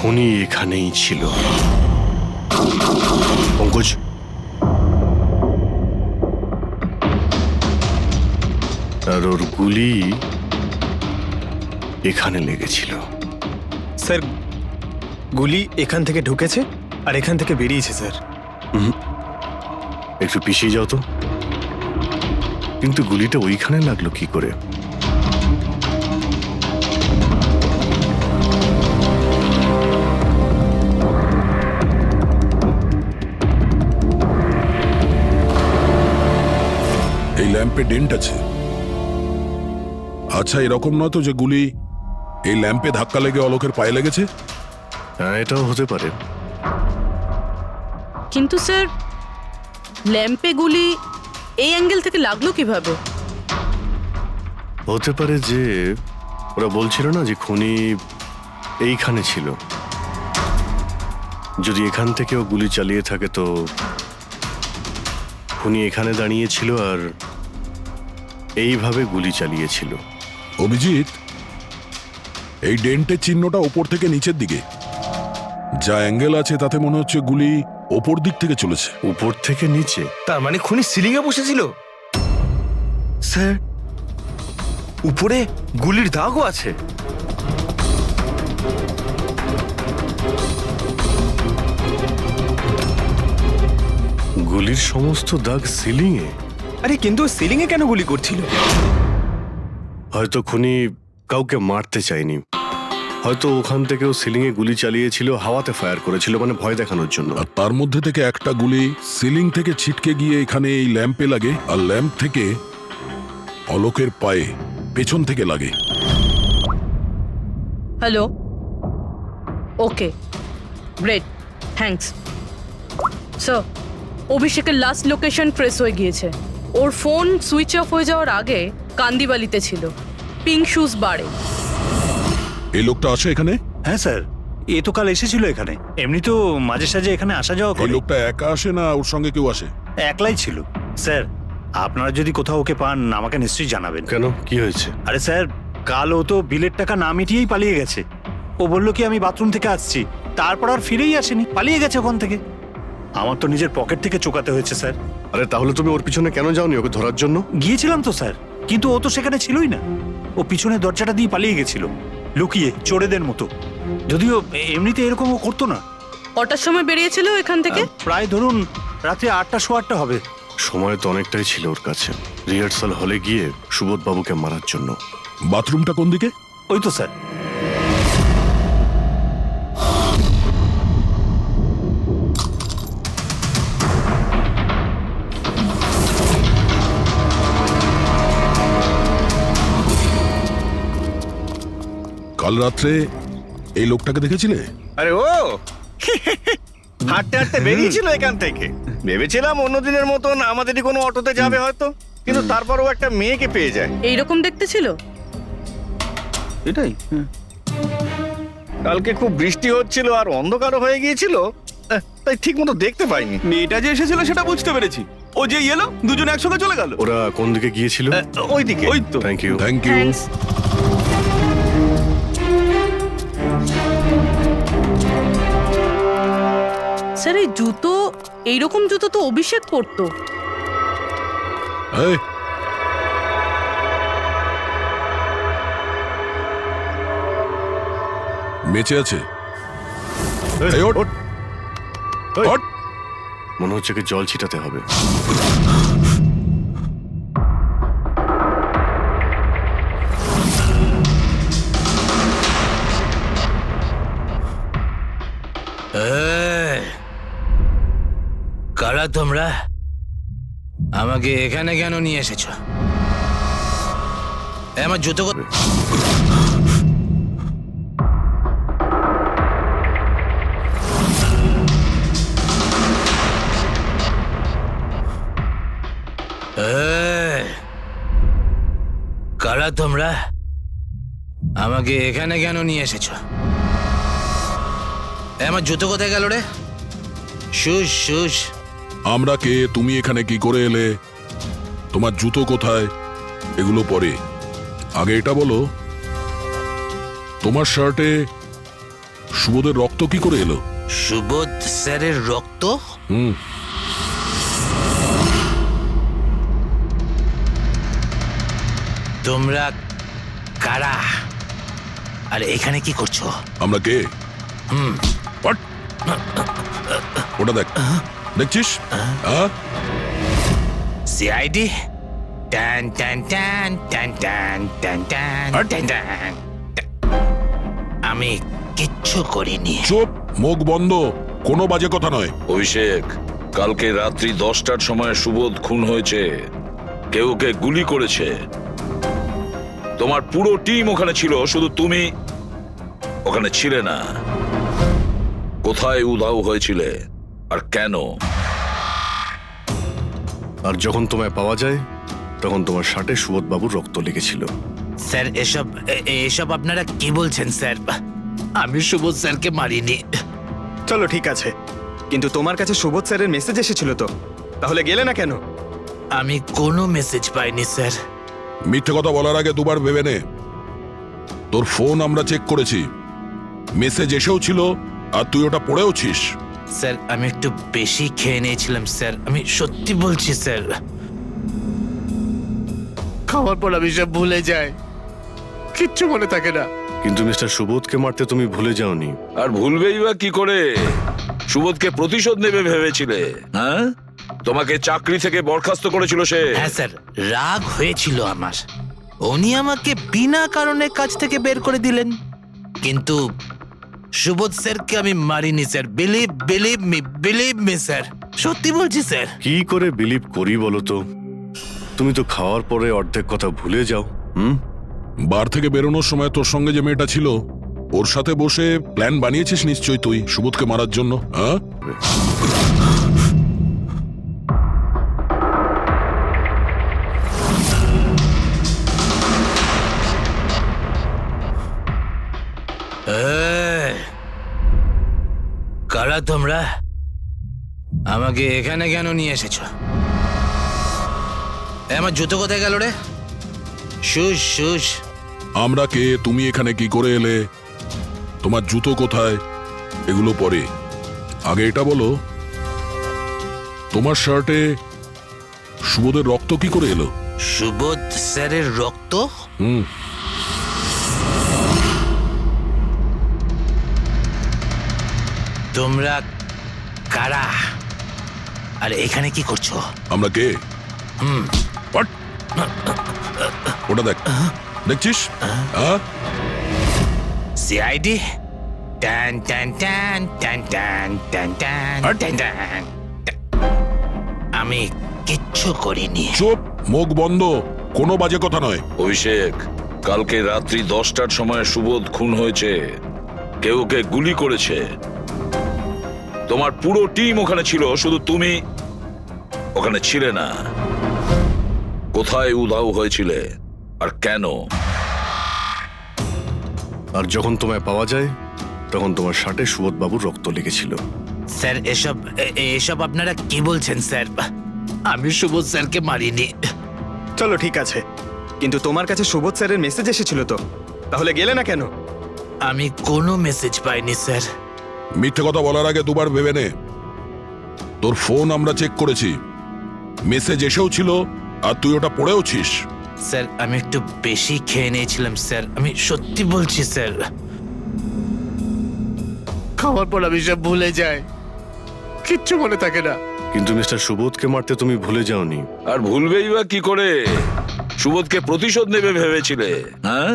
খুনি এখানেই ছিল। পঙ্কজ, আর ওর গুলি এখানে লেগেছিল। স্যার, গুলি এখান থেকে ঢুকেছে আর এখান থেকে বেরিয়েছে স্যার। একটু পিছিয়ে যাও তো। কিন্তু গুলিটা ওইখানে লাগলো কি করে? এই ল্যাম্পে ডেন্ট আছে। আচ্ছা, এরকম নয় তো যে গুলি এই ল্যাম্পে ধাক্কা লেগে অলোকের পায়ে লেগেছে? হ্যাঁ, এটাও হতে পারে। কিন্তু স্যার, ল্যাম্পে গুলি এই অ্যাঙ্গেল থেকে লাগলো কিভাবে? হতে পারে যে ওরা বলছিল না যে খুনি এইখানে ছিল। যদি এখান থেকেও গুলি চালিয়ে থাকে তো খুনি এখানে দাঁড়িয়েছিল আর এইভাবে গুলি চালিয়েছিল। অভিজিৎ, এই ডেন্টের চিহ্নটা ওপর থেকে নিচের দিকে। যা অ্যাঙ্গেল আছে তাতে মনে হচ্ছে গুলি ওপর দিক থেকে চলেছে। উপর থেকে নিচে? তার মানে খুনি সিলিং এ বসেছিল স্যার। উপরে গুলির দাগও আছে। গুলির সমস্ত দাগ সিলিং এ? আরে কিন্তু সিলিং এ কেন গুলি করছিল? হয়তো খুনি কাউকে মারতে চায়নি। হয়তো ওখান থেকেও সিলিং এ গুলি চালিয়েছিল, হাওয়াতে ফায়ার করেছিল, মানে ভয় দেখানোর জন্য। আর তার মধ্যে থেকে একটা গুলি সিলিং থেকে ছিটকে গিয়ে এখানে এই ল্যাম্পে লাগে, আর ল্যাম্প থেকে অলোকের পায়ে পেছন থেকে লাগে। হ্যালো, ওকে, গ্রেট, থ্যাঙ্কস। স্যার, অভিষেকের লাস্ট লোকেশন ট্রেস হয়ে গিয়েছে। ওর ফোন সুইচ অফ হয়ে যাওয়ার আগে কান্দিবালিতে ছিল, পিঙ্ক শুজ বারে। এই লোকটা আসে এখানে? হ্যাঁ স্যার, এ তো কাল এসেছিল এখানে। এমনি তো মাঝে সাঝে এখানে আসা যাওয়া এই করে। লোকটা একা আসে না ওর সঙ্গে কেউ আসে? একলাই ছিল। স্যার, আপনারা যদি কোথাও ওকে পান আমাকে নিশ্চয়ই জানাবেন। কেন, কি হয়েছে? আরে স্যার, কাল ও তো বিলের টাকা না মিটিয়েই পালিয়ে গেছে। ও বলল কি আমি বাথরুম থেকে আসছি, তারপর আর ফিরেই আসেনি, পালিয়ে গেছে ওখান থেকে। আমার তো নিজের পকেট থেকে চোকাতে হয়েছে স্যার। আরে তাহলে তুমি ওর পিছনে কেন যাওনি ওকে ধরার জন্য? গিয়েছিলাম তো স্যার, কিন্তু ও তো সেখানে ছিলই না। ও পিছনের দরজাটা দিয়ে পালিয়ে গেছিল, লুকিয়ে, চোরেদের মতো। যদিও এমনিতে এরকম ও করতো না। কটার সময় বেরিয়েছিল এখান থেকে? প্রায় ধরুন রাত্রি 8টা, 8:15 হবে। সময় তো অনেকটাই ছিল ওর কাছে রিহার্সাল হলে গিয়ে সুবোধ বাবুকে মারার জন্য। বাথরুমটা কোন দিকে? ওই তো স্যার। কাল রাত্রে এই লোকটাকে দেখেছিলে? আরে ও হাঁটতে হাঁটতে বেরিয়েছিল এখান থেকে। ভেবেছিলাম অন্য দিনের মতন আমাদেরই কোনো অটোতে যাবে হয়তো, কিন্তু তারপরও একটা মেয়েকে পেয়ে যায়। এইরকম দেখতে ছিল? এটাই। কালকে খুব বৃষ্টি হচ্ছিল আর অন্ধকারও হয়ে গিয়েছিল, তাই ঠিক মতো দেখতে পাইনি। মেয়েটা যে এসেছিল সেটা বুঝতে পেরেছি। ও যে এলো, দুজন একসঙ্গে চলে গেল। ওরা কোন দিকে গিয়েছিল? ওইদিকে। ওই তো। Thank you. Thank you. Thanks. Sir, এই জুতো, এইরকম জুতো তো অভিষেক পরতো। এই, বেঁচে আছে? এই, ওঠ, ওঠ। ওঠ। মনে হচ্ছে কি জল ছিটাতে হবে। কারা তোমরা? আমাকে এখানে কেন নিয়ে এসেছো? আমার জুতো কারা তোমরা? আমাকে এখানে কেন নিয়ে এসেছো? আমার জুতো কোথায় গেল রে? শুশ শুশ। আমরা কে, তুমি এখানে কি করে এলে, তোমার জুতো কোথায়, এগুলো পরে। আগে এটা বলো, তোমার শার্টে সুবোধের রক্ত কি করে এলো? সুবোধ স্যারের রক্ত? হুম। তোমরা কারা? আর এখানে কি করছো? আমরা কে? What? ওটা দেখ, দেখছিস? হ্যাঁ? সিআইডি? টান টান টান টান টান টান টান হাট। টান টান। আমি কিচ্ছু করিনি। চুপ, মুখ বন্ধ, কোনো বাজে কথা নয়। অভিষেক, কালকে রাত্রি 10টার সময় সুবোধ খুন হয়েছে। কেউ ওকে গুলি করেছে। তোমার পুরো টিম ওখানে ছিল, শুধু তুমি ওখানে ছিলে না। কোথায় উধাও হয়েছিলে আর কেন? আর যখন তোমায় পাওয়া যায় তখন তোমার শার্টে সুবোধ বাবুর রক্ত লেগেছিল। স্যার এসব আপনারা কি বলছেন স্যার? আমি সুবোধ স্যারকে মারিনি। চলো ঠিক আছে, কিন্তু তোমার কাছে সুবোধ স্যারের মেসেজ এসেছিল তো, তাহলে গেলে না কেন? আমি কোনো মেসেজ পাইনি স্যার। মিথ্যে কথা বলার আগে দুবার ভেবে নে। তোর ফোন আমরা চেক করেছি, মেসেজ এসেও ছিল আর তুই ওটা পড়েওছিস। স্যার আমি একটু বেশি খেয়ে নিয়েছিলাম স্যার, আমি সত্যি বলছি স্যার। খাওয়ার পর আমি সব ভুলে যাই, কিচ্ছু মনে থাকে না। কিন্তু মিস্টার সুবোধকে মারতে তুমি ভুলে যাওনি। আর ভুলবেই বা কি করে? সুবোধকে প্রতিশোধ নেবে ভেবেছিলে, হ্যাঁ? তোমাকে চাকরি থেকে বরখাস্ত করেছিল সে। হ্যাঁ স্যার, রাগ হয়েছিল আমার। উনি আমাকে বিনা কারণে কাজ থেকে বের করে দিলেন, কিন্তু সুবোধ স্যারকে আমি মারিনি স্যার। বিলিভ মি স্যার, সত্যি বলছি স্যার। কি করে বিলিভ করি বলো তো? তুমি তো খাওয়ার পরে অর্ধেক কথা ভুলে যাও। বার থেকে বেরোনোর সময় তোর সঙ্গে যে মেয়েটা ছিল ওর সাথে বসে প্ল্যান বানিয়েছিস নিশ্চয়ই তুই সুবোধকে মারার জন্য, হ্যাঁ? এই, কারা তোমরা? আমাকে এখানে কেন নিয়ে এসেছো? আমার জুতো কোথায় গেল রে? শুশ। আমরা কে, তুমি এখানে কি করে এলে, তোমার জুতো কোথায়, এগুলো পরে। আগে এটা বলো, তোমার শার্টে সুবোধের রক্ত কি করে এলো? সুবোধ স্যারের রক্ত? হুম। তোমরা কারা? আর এখানে কি করছো? আমরা কে? What? ওটা দেখ, দেখছিস? হ্যাঁ? সিআইডি? টান টান টান টান টান টান টান হাট। টান টান। আমি কিচ্ছু করিনি। চুপ, মুখ বন্ধ, কোনো বাজে কথা নয়। অভিষেক, কালকে রাত্রি 10টার সময় সুবোধ খুন হয়েছে। কেউ ওকে গুলি করেছে। তোমার পুরো টিম ওখানে ছিল, শুধু তুমি ওখানে ছিলে না। কোথায় উধাও হয়েছিলে আর কেন? আর যখন তোমায় পাওয়া যায় তখন তোমার শার্টে সুবোধ বাবুর রক্ত লেগেছিল। স্যার এসব আপনারা কি বলছেন স্যার? আমি সুবোধ স্যারকে মারিনি। চলো ঠিক আছে, কিন্তু তোমার কাছে সুবোধ স্যারের মেসেজ এসেছিল তো, তাহলে গেলে না কেন? আমি কোনো মেসেজ পাইনি স্যার। মিথ্যে কথা বলার আগে দুবার ভেবে নে। তোর ফোন আমরা চেক করেছি, মেসেজ এসেও ছিল আর তুই ওটা পড়েওছিস। স্যার আমি একটু বেশি খেয়ে নিয়েছিলাম স্যার, আমি সত্যি বলছি স্যার। খাওয়ার পর আমি সব ভুলে যাই, কিচ্ছু মনে থাকে না। কিন্তু মিস্টার সুবোধকে মারতে তুমি ভুলে যাওনি। আর ভুলবেই বা কি করে? সুবোধকে প্রতিশোধ নেবে ভেবেছিলে, হ্যাঁ?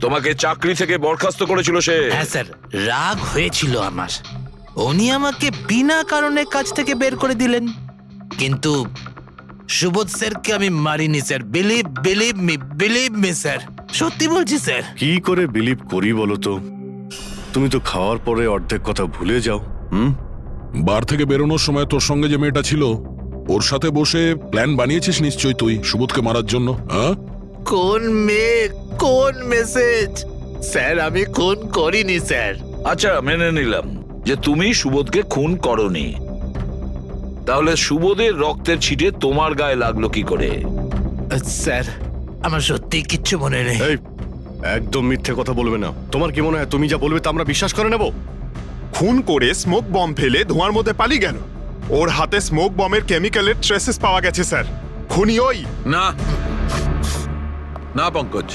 তোমাকে চাকরি থেকে বরখাস্ত করেছিল সে। হ্যাঁ স্যার, রাগ হয়েছিল আমার। উনি আমাকে বিনা কারণে কাজ থেকে বের করে দিলেন, কিন্তু সুবোধ স্যারকে আমি মারিনি স্যার। বিলিভ মি স্যার, সত্যি বলছি স্যার। কি করে বিলিভ করি বলো তো? তুমি তো খাওয়ার পরে অর্ধেক কথা ভুলে যাও। বার থেকে বেরোনোর সময় তোর সঙ্গে যে মেয়েটা ছিল ওর সাথে বসে প্ল্যান বানিয়েছিস নিশ্চয়ই তুই সুবোধকে মারার জন্য, হ্যাঁ? কোন মেয়ে, কোন মেসেজ? স্যার আমি খুন করিনি স্যার। আচ্ছা, মেনে নিলাম যে তুমি সুবোধকে খুন করনি। তাহলে সুবোধের রক্তের ছিটে তোমার গায়ে লাগলো কি করে? স্যার আমার সত্যি কিচ্ছু মনে নেই। এই একদম মিথ্যে কথা বলবে না। তোমার কি মনে হয় তুমি যা বলবে তা আমরা বিশ্বাস করে নেব? খুন করে স্মোক বম ফেলে ধোঁয়ার মধ্যে পালিয়ে গেল। ওর হাতে স্মোক বমের কেমিক্যালের ট্রেসেস পাওয়া গেছে স্যার। খুনি ওই। না না পঙ্কজ,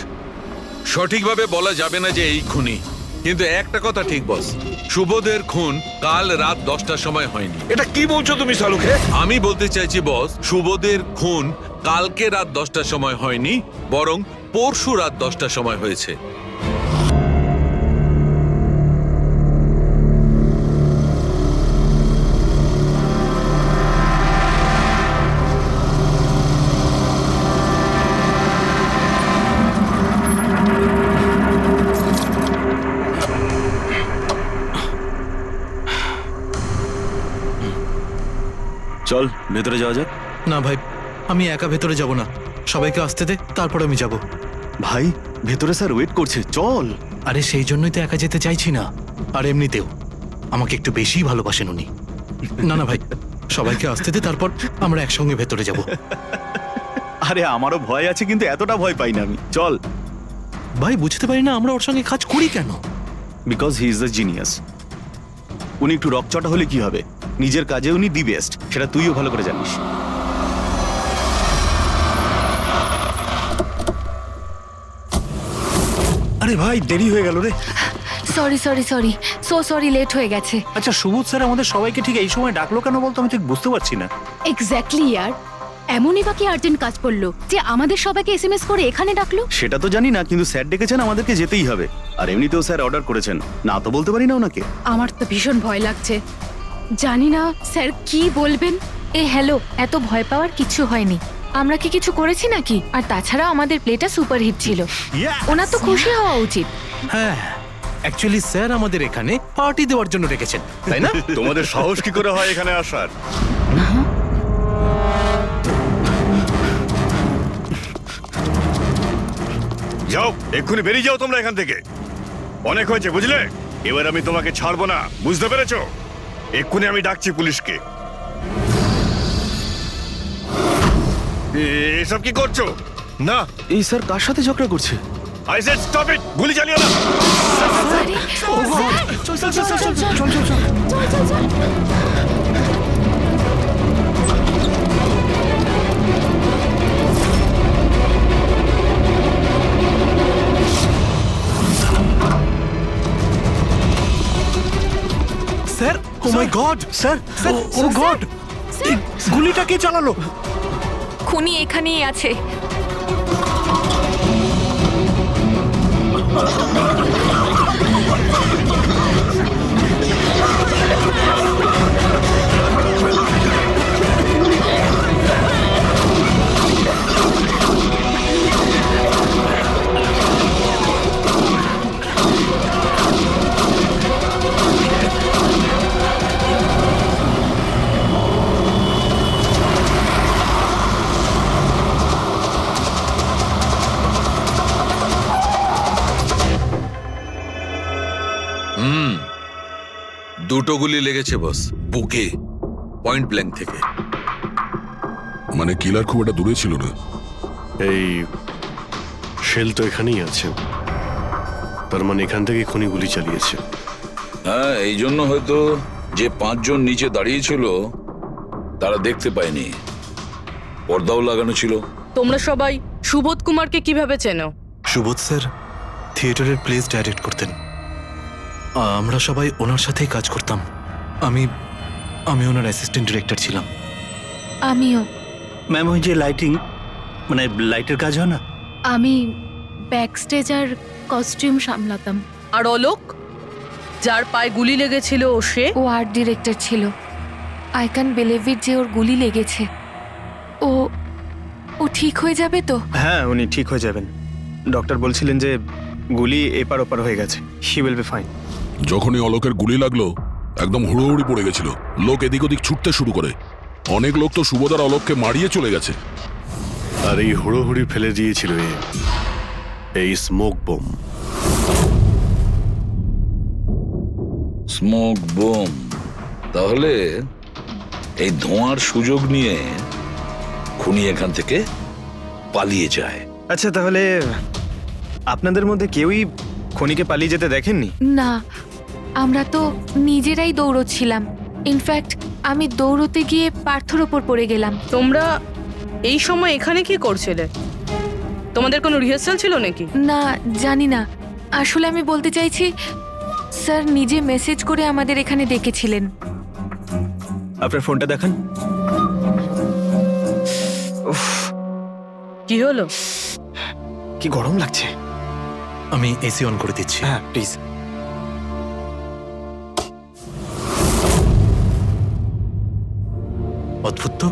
সঠিকভাবে বলা যাবে না যে এই খুনি, কিন্তু একটা কথা ঠিক বস, সুবোধের খুন কাল রাত 10টার সময় হয়নি। এটা কি বলছো তুমি শালুকে? আমি বলতে চাইছি বস, সুবোধের খুন কালকে রাত 10টার সময় হয়নি, বরং পরশু রাত 10টার সময় হয়েছে। চল ভেতরে যাওয়া যাক। না ভাই, আমি একা ভেতরে যাব না, সবাইকে আসতে দে, তারপর আমি যাব। ভাই ভেতরে স্যার ওয়েট করছে, চল। আরে সেই জন্যই তো একা যেতে চাইছি না, আর এমনিতেও আমাকে একটু বেশি ভালোবাসেন উনি। না না ভাই, সবাইকে আসতে দে, তারপর আমরা একসঙ্গে ভেতরে যাব। আরে আমারও ভয় আছে, কিন্তু এতটা ভয় পাই না আমি। চল। ভাই বুঝতে পারি না আমরা ওর সঙ্গে কাজ করি কেন। Because he is the genius. উনি একটু রকচটা হলে কি হবে, নিজের কাজে উনি দি বেস্ট, সেটা তুইও ভালো করে জানিস। আরে ভাই, দেরি হয়ে গেল রে। Sorry sorry sorry, so sorry, late হয়ে গেছে। আচ্ছা, সুবোধ স্যার আমাদের সবাইকে ঠিক এই সময় ডাকলো কেন বলতো? আমি ঠিক বুঝতে পারছি না। এক্স্যাক্টলি ইয়ার, এমনই বা কি আর্জেন্ট কাজ পড়লো যে আমাদের সবাইকে এসএমএস করে এখানে ডাকলো? সেটা তো জানি না, কিন্তু স্যার ডেকেছেন, আমাদেরকে যেতেই হবে। আর এমনিতেও স্যার অর্ডার করেছেন, না তো বলতে পারি না ওনাকে। আমার তো ভীষণ ভয় লাগছে, জানি না স্যার কি বলবেন। হ্যালো, এত ভয় পাওয়ার কিছু হয়নি। আমরা কি কিছু করেছি নাকি? আর তাছাড়া আমাদের প্লেটা সুপারহিট ছিল, ওনার তো খুশি হওয়া উচিত। হ্যাঁ, অ্যাকচুয়ালি স্যার আমাদের এখানে পার্টি দেওয়ার জন্য রেখেছেন, তাই না? তোমাদের সাহস কি করে হয় এখানে আসার? যাও, এক্ষুনি বেরিয়ে যাও তোমরা এখান থেকে। অনেক হয়েছে, বুঝলে? এবার আমি তোমাকে ছাড়বো না, বুঝতে পেরেছো? এক্ষুনি আমি ডাকছি পুলিশকে। এসব কি করছো? না, এই স্যার কার সাথে ঝগড়া করছে? আই সেড স্টপ ইট, গুলি চালিও না। চল চল চল চল চল চল চল চল। স্যার, ও মাই গড, স্যার, ও গড, গুলিটা কে চালালো? খুনি এখানেই আছে। দুটো গুলি লেগেছে বস, বুকে, পয়েন্ট ব্ল্যাঙ্ক থেকে। মানে কিলার খুব একটা দূরে ছিল না। এই শেল তো এখানেই আছে, তার মানে এখান থেকে খুনি গুলি চালিয়েছে। হ্যাঁ, এই জন্য হয়তো যে 5 জন নিচে দাঁড়িয়েছিল তারা দেখতে পায়নি, পর্দাও লাগানো ছিল। তোমরা সবাই সুবোধ কুমারকে কিভাবে চেনো? সুবোধ স্যার থিয়েটারের প্লেস ডাইরেক্ট করতেন, আমরা সবাই ওনার সাথেই কাজ করতাম। আমি ওনার অ্যাসিস্ট্যান্ট ডিরেক্টর ছিলাম। আমিও। ম্যাম, ওই যে লাইটিং, মানে লাইটের কাজ হয় না? আমি ব্যাক স্টেজ আর কস্টিউম সামলাতাম। আর অলোক, যার পায়ে গুলি লেগেছিল, সে? ও আর্ট ডিরেক্টর ছিল। আই ক্যান বিলিভ ইট যে ওর গুলি লেগেছে। ও ঠিক হয়ে যাবে তো? হ্যাঁ, উনি ঠিক হয়ে যাবেন। ডক্টর বলছিলেন যে গুলি এপার ওপার হয়ে গেছে, হি উইল বি ফাইন। যখনই অলোকের গুলি লাগলো একদম হুড়োহুড়ি পড়ে গেছিল, লোক এদিক ওদিক ছুটতে শুরু করে। অনেক লোক তো সুবোধার অলোককে মারিয়ে চলে গেছে। আর এই হুড়োহুড়ি ফেলে দিয়েছিল এই স্মোক বোম। Smoke bomb? তাহলে এই ধোঁয়ার সুযোগ নিয়ে খুনি এখান থেকে পালিয়ে যায়। আচ্ছা, তাহলে আপনাদের মধ্যে কেউই খনিকে পালিয়ে যেতে দেখেননি? না, আমরা তো নিজেরাই দৌড়চ্ছিলাম। ইনফ্যাক্ট আমি দৌড়তে গিয়ে পার্থর ওপর পড়ে গেলাম। তোমরা এই সময় এখানে কি করছিলে? তোমাদের কোনো রিহার্সাল ছিল নাকি? না, জানি না। আসলে আমি বলতে চাইছি, স্যার নিজে মেসেজ করে আমাদের এখানে ডেকেছিলেন। আপনার ফোনটা দেখান। উফ, কি হলো? কি গরম লাগছে। আমি এসি অন করে দিচ্ছি। হ্যাঁ প্লিজ। অদ্ভুত তো,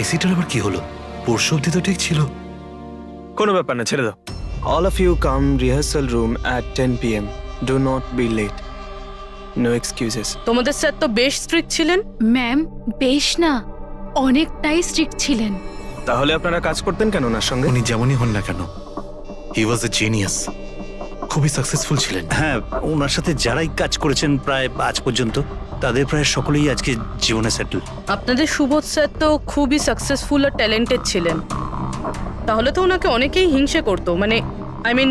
এসিটার আবার কি হলো? পরশু অব্দি তো ঠিক ছিল। কোনো ব্যাপার না, ছেড়ে দাও। All of you come rehearsal room at 10 PM. Do not be late. No excuses. তোমাদের স্যার তো বেশ স্ট্রিক্ট ছিলেন। ম্যাম, বেশ না, অনেকটাই স্ট্রিক্ট ছিলেন। তাহলে আপনারা কাজ করতেন কেন ওনার সঙ্গে? উনি যেমনই হন না কেন, হি ওয়াজ এ জিনিয়াস, খুবই সাকসেসফুল ছিলেন। হ্যাঁ, ওনার সাথে যারাই কাজ করেছেন প্রায় আজ পর্যন্ত, তাদের প্রায় সকলেই আজকে জীবনে সেটেল। আপনাদের সুবোধ স্যার তো খুবই সাকসেসফুল আর ট্যালেন্টেড ছিলেন, তাহলে তো ওনাকে অনেকেই হিংসে করতো, মানে আই মিন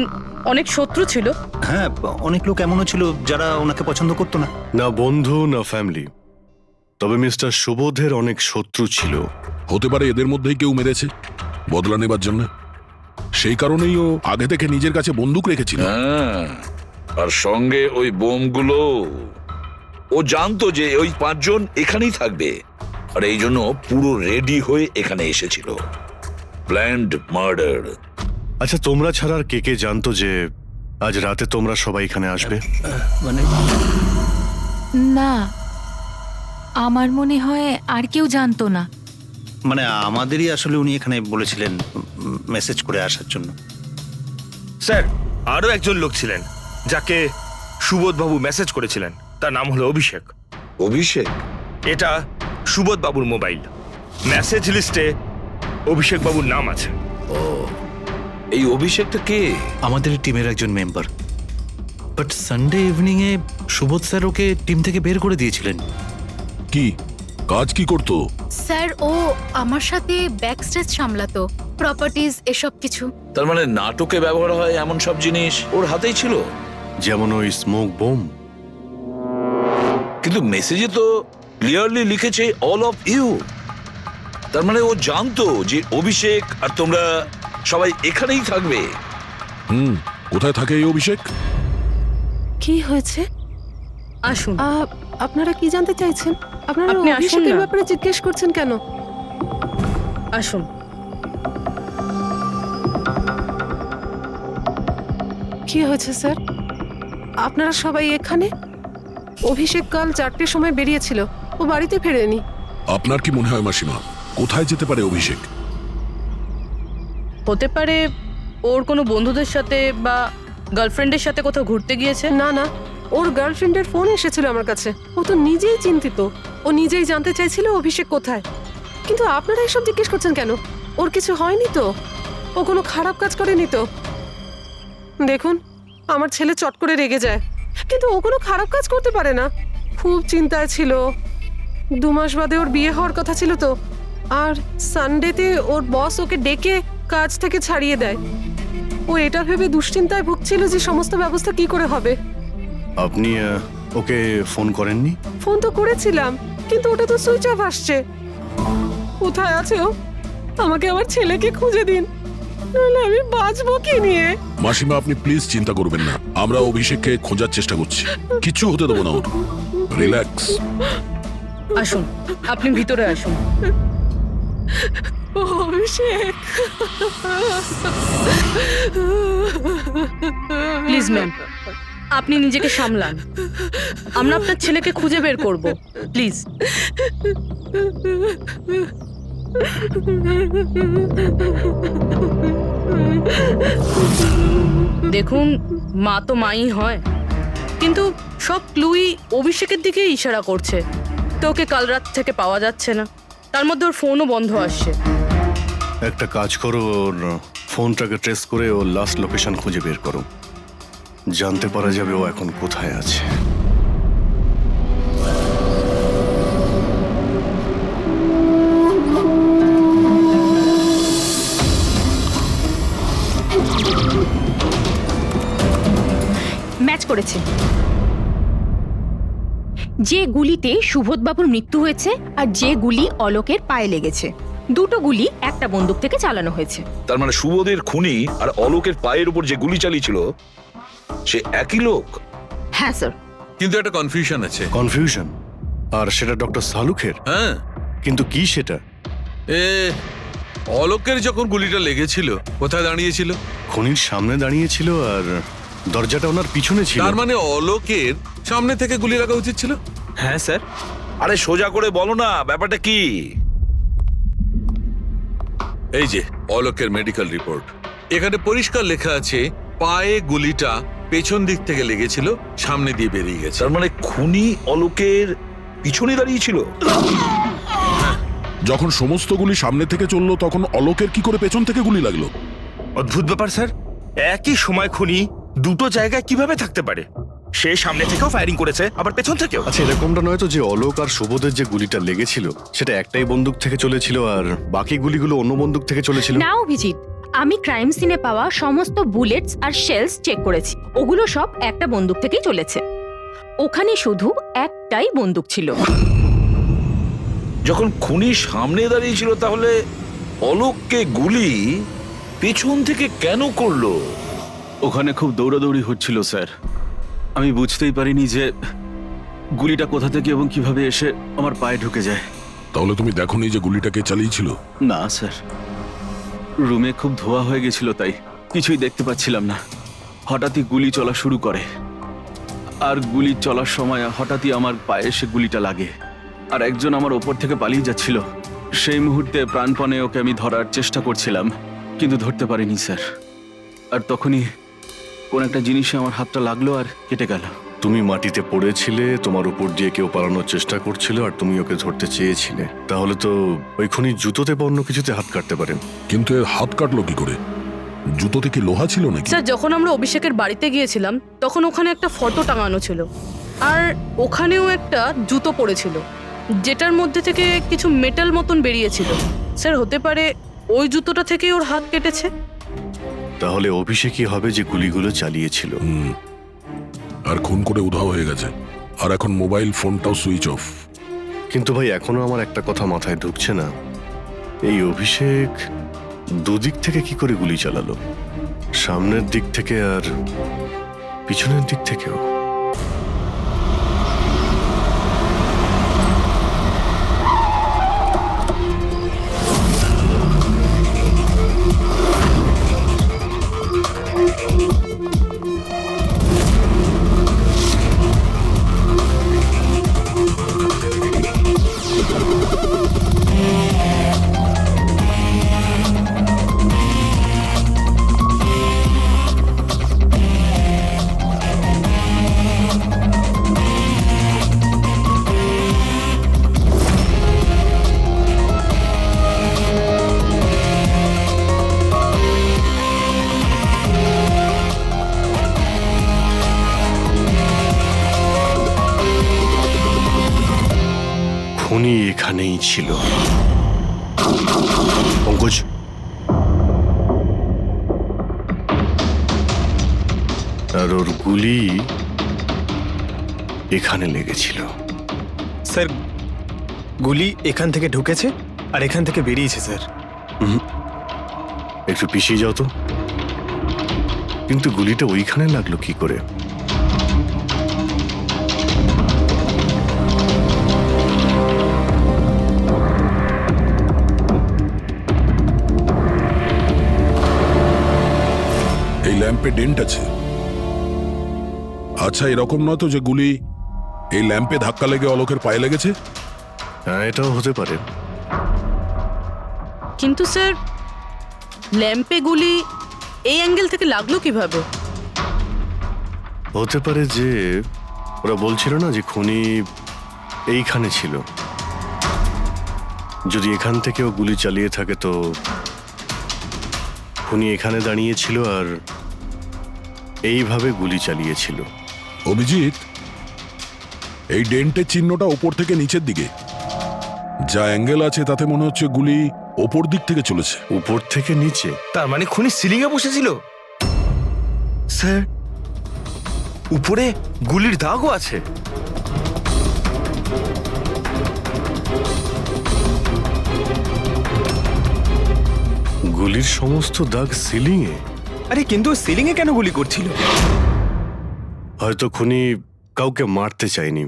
অনেক শত্রু ছিল। হ্যাঁ, অনেক লোক এমনও ছিল যারা ওনাকে পছন্দ করতো না। না বন্ধু না ফ্যামিলি, তবে মিস্টার সুবোধের অনেক শত্রু ছিল। হতে পারে এদের মধ্যেই কেউ মেরেছে বদলা নেবার জন্য। সেই কারণেই ও আগে থেকে নিজের কাছে বন্দুক রেখেছিল। হ্যাঁ, আর সঙ্গে ওই বোমগুলো। ও জানতো যে ওই 5 জন এখানেই থাকবে, আর এই জন্য পুরো রেডি হয়ে এখানে এসেছিল। Planned murder. আচ্ছা, তোমরা ছাড়া আর কে কে জানতো যে আজ রাতে তোমরা সবাই এখানে আসবে? মানে না, আমার মনে হয় আর কেউ জানতো না। মানে আমাদেরই আসলে উনি এখানে বলেছিলেন মেসেজ করে আসার জন্য। স্যার, আরো একজন লোক ছিলেন যাকে সুবোধবাবু মেসেজ করেছিলেন। তার নাম হলো অভিষেক। অভিষেক? এটা সুবোধবাবুর মোবাইল। মেসেজ লিস্টে অভিষেক বাবুর নাম আছে। এই অভিষেকটা কে? আমাদের টিমের একজন member. But Sunday evening A Subodh sir okay team থেকে বের করে দিয়েছিলেন। কি কাজ কি করতো? স্যার, ও আমার সাথে ব্যাক স্টেজ সামলাতো, প্রপার্টিজ এসব কিছু। তার মানে নাটকে ব্যবহার হয় এমন সব জিনিস ওর হাতেই ছিল? যেমন ওই স্মোক বোম। কিন্তু মেসেজে তো ক্লিয়ারলি লিখেছে অল অফ ইউ। তার মানে ও জানতো যে অভিষেক আর তোমরা সবাই এখানেই থাকবে। কোথায় থাকে এই অভিষেক? কি হয়েছে? আসুন। আপনারা কি জানতে চাইছেন? আপনারা আপনি আসুন অভিষেকের না। ব্যাপারে জিজ্ঞেস করছেন কেন? আসুন। কি হয়েছে স্যার? আপনারা সবাই এখানে? অভিষেক কাল 4টের সময় বেরিয়েছিল, ও বাড়িতে ফেরেনি। আপনার কি মনে হয় মাসিমা, কোথায় যেতে পারে অভিষেক? হতে পারে ওর কোনো বন্ধুদের সাথে বা গার্লফ্রেন্ডের সাথে কোথাও ঘুরতে গিয়েছে। না না, ওর গার্লফ্রেন্ডের ফোন এসেছিল আমার কাছে। ও তো নিজেই চিন্তিত, ও নিজেই জানতে চাইছিল অভিষেক কোথায়। কিন্তু আপনারা এসব জিজ্ঞেস করছেন কেন? ওর কিছু হয়নি তো? ও কোনো খারাপ কাজ করেনি তো? দেখুন, আমার ছেলে চট করে রেগে যায়, কিন্তু ও কোনো খারাপ কাজ করতে পারে না। খুব চিন্তায় ছিল। 2 মাস বাদে ওর বিয়ে হওয়ার কথা ছিল তো, আর সানডেতে ওর বস ওকে ডেকে কাজ থেকে ছাড়িয়ে দেয়। ও এটা ভেবে দুশ্চিন্তায় ভুগছিল যে সমস্ত ব্যবস্থা কি করে হবে। আপনি ওকে ফোন করেননি? ফোন তো করেছিলাম, কিন্তু ওটা তো সুইচ অফ আসছে। কোথায় আছে ও? আমাকে আমার ছেলেকে খুঁজে দিন, নাহলে আমি বাঁচবো কি নিয়ে? মাসিমা, আপনি প্লিজ চিন্তা করবেন না, আমরা অভিষেককে খোঁজার চেষ্টা করছি। কিচ্ছু হতে দেবো না ওর। রিল্যাক্স। আসুন, আপনি ভিতরে আসুন। অভিষেক, প্লিজ ম্যাম, আপনি নিজেকে সামলান। আমরা আপনার ছেলেকে খুঁজে বের করব, প্লিজ। দেখুন, মা তো মাই হয়, কিন্তু সব ক্লুই অভিষেকের দিকে ইশারা করছে। তো ওকে কাল রাত থেকে পাওয়া যাচ্ছে না, তার মধ্যে ওর ফোনও বন্ধ আসছে। একটা কাজ করো, ওর ফোনটাকে ট্রেস করে ওর লাস্ট লোকেশন খুঁজে বের করো। জানতে পারা যাবে ও এখন কোথায় আছে। করেছে। যে গুলিতে সুবোধবাবুর মৃত্যু হয়েছে আর যে গুলি অলোকের পায়ে লেগেছে, দুটো গুলি একটা বন্দুক থেকে চালানো হয়েছে। তার মানে সুবোধের খুনি আর অলোকের পায়ের উপর যে গুলি চালিয়েছিল সে একই লোক। হ্যাঁ স্যার। কিন্তু একটা কনফিউশন আছে। কনফিউশন? আর সেটা ডক্টর সালুখের? হ্যাঁ, কিন্তু কি সেটা? এ অলোকের যখন গুলিটা লেগেছিল কোথায় দাঁড়িয়েছিল? খনির সামনে দাঁড়িয়েছিল আর দরজাটা ওনার পিছনে ছিল। তার মানে অলোকের সামনে থেকে গুলি লাগা উচিত ছিল। হ্যাঁ স্যার। আরে সোজা করে বলো না, ব্যাপারটা কি? এই যে অলোকের মেডিকেল রিপোর্ট, এখানে পরিষ্কার লেখা আছে পায়ে গুলিটা পেছন দিক থেকে লেগেছিল, সামনে দিয়ে বেরিয়ে গেছে। তার মানে খুনি অলোকের পিছনে দাঁড়িয়েছিল। যখন সমস্ত গুলি সামনে থেকে চললো তখন অলোকের কি করে পেছন থেকে গুলি লাগলো? অদ্ভুত ব্যাপার স্যার, একই সময় খুনি দুটো জায়গায় কিভাবে থাকতে পারে? সে সামনে থেকেও ফায়ারিং করেছে, আবার পেছন থেকেও। আচ্ছা, এরকমটা নয় তো যে অলোক আর সুবোধের যে গুলিটা লেগেছিল সেটা একটাই বন্দুক থেকে চলেছিল আর বাকি গুলিগুলো অন্য বন্দুক থেকে চলেছিল? না অভিজিৎ, আমি ক্রাইম সিনে পাওয়া সমস্ত বুলেটস আর শেলস চেক করেছি, ওগুলো সব একটা বন্দুক থেকেই চলেছে। ওখানে শুধু একটাই বন্দুক ছিল। যখন খুনি সামনে দাঁড়িয়েছিল তাহলে অলোককে গুলি পেছন থেকে কেন করলো? ওখানে খুব দৌড়াদৌড়ি হচ্ছিল স্যার, আমি বুঝতেই পারিনি যে গুলিটা কোথা থেকে এবং কিভাবে এসে আমার পায়ে ঢুকে যায়। তাহলে তুমি দেখোনি যে গুলিটা কে চালিয়েছিল? না স্যার, রুমে খুব ধোয়া হয়ে গেছিল, তাই কিছুই দেখতে পাচ্ছিলাম না। হঠাৎই গুলি চলা শুরু করে, আর গুলি চলার সময় হঠাৎই আমার পায়ে এসে গুলিটা লাগে, আর একজন আমার ওপর থেকে পালিয়ে যাচ্ছিল। সেই মুহূর্তে প্রাণপণে ওকে আমি ধরার চেষ্টা করছিলাম, কিন্তু ধরতে পারিনি স্যার। আর তখনই কোন একটা জিনিসে আমার হাতটা লাগলো আর কেটে গেল। তুমি মাটিতে পড়েছিলে, তোমার উপর দিয়ে কেউ পালানোর চেষ্টা করছিল আর তুমি ওকে ধরতে চেয়েছিলে। তাহলে তো ওই খুনি জুতোতে বা অন্য কিছুতে হাত কাটতে পারেন। কিন্তু এর হাত কাটলো কি করে? জুতোতে কি লোহা ছিল নাকি? স্যার, যখন আমরা অভিষেকের বাড়িতে গিয়েছিলাম তখন ওখানে একটা ফটো টাঙানো ছিল, আর ওখানেও একটা জুতো পড়েছিল যেটার মধ্যে থেকে কিছু মেটাল মতন বেরিয়েছিল। স্যার, হতে পারে ওই জুতোটা থেকেই ওর হাত কেটেছে। তাহলে অভিষেকই হবে যে গুলিগুলো চালিয়েছিল। আর খুন করে উধাও হয়ে গেছে, আর এখন মোবাইল ফোনটাও সুইচ অফ। কিন্তু ভাই, এখনো আমার একটা কথা মাথায় ঢুকছে না, এই অভিষেক দুদিক থেকে কি করে গুলি চালালো? সামনের দিক থেকে আর পিছনের দিক থেকেও। খুনি এখানেই ছিল। পঙ্কজ, আর ওর গুলি এখানে লেগেছিল। স্যার, গুলি এখান থেকে ঢুকেছে আর এখান থেকে বেরিয়েছে স্যার। একটু পিছিয়ে যাও তো। কিন্তু গুলিটা ওইখানে লাগলো কি করে? এই ল্যাম্পে ডেন্ট আছে। আচ্ছা, এরকম নয় তো যে গুলি এই ল্যাম্পে ধাক্কা লেগে অলোকের পায়ে লেগেছে? হ্যাঁ, এটাও হতে পারে। কিন্তু স্যার, ল্যাম্পে গুলি এই অ্যাঙ্গেল থেকে লাগলো কিভাবে? হতে পারে যে ওরা বলছিল না যে খুনি এইখানে ছিল। যদি এখান থেকেও গুলি চালিয়ে থাকে তো খুনি এখানে দাঁড়িয়েছিল আর এইভাবে গুলি চালিয়েছিল। অভিজিৎ, এই ডেন্টের চিহ্নটা ওপর থেকে নিচের দিকে, যা অ্যাঙ্গেল আছে তাতে মনে হচ্ছে গুলি ওপর দিক থেকে চলেছে। উপর থেকে নিচে? তার মানে খুনি সিলিং এ বসেছিল। স্যার, উপরে গুলির দাগও আছে। গুলির সমস্ত দাগ সিলিং এ। আরে কিন্তু সিলিং এ কেন গুলি করছিল? হয়তো খুনি কাউকে মারতে চায়নি,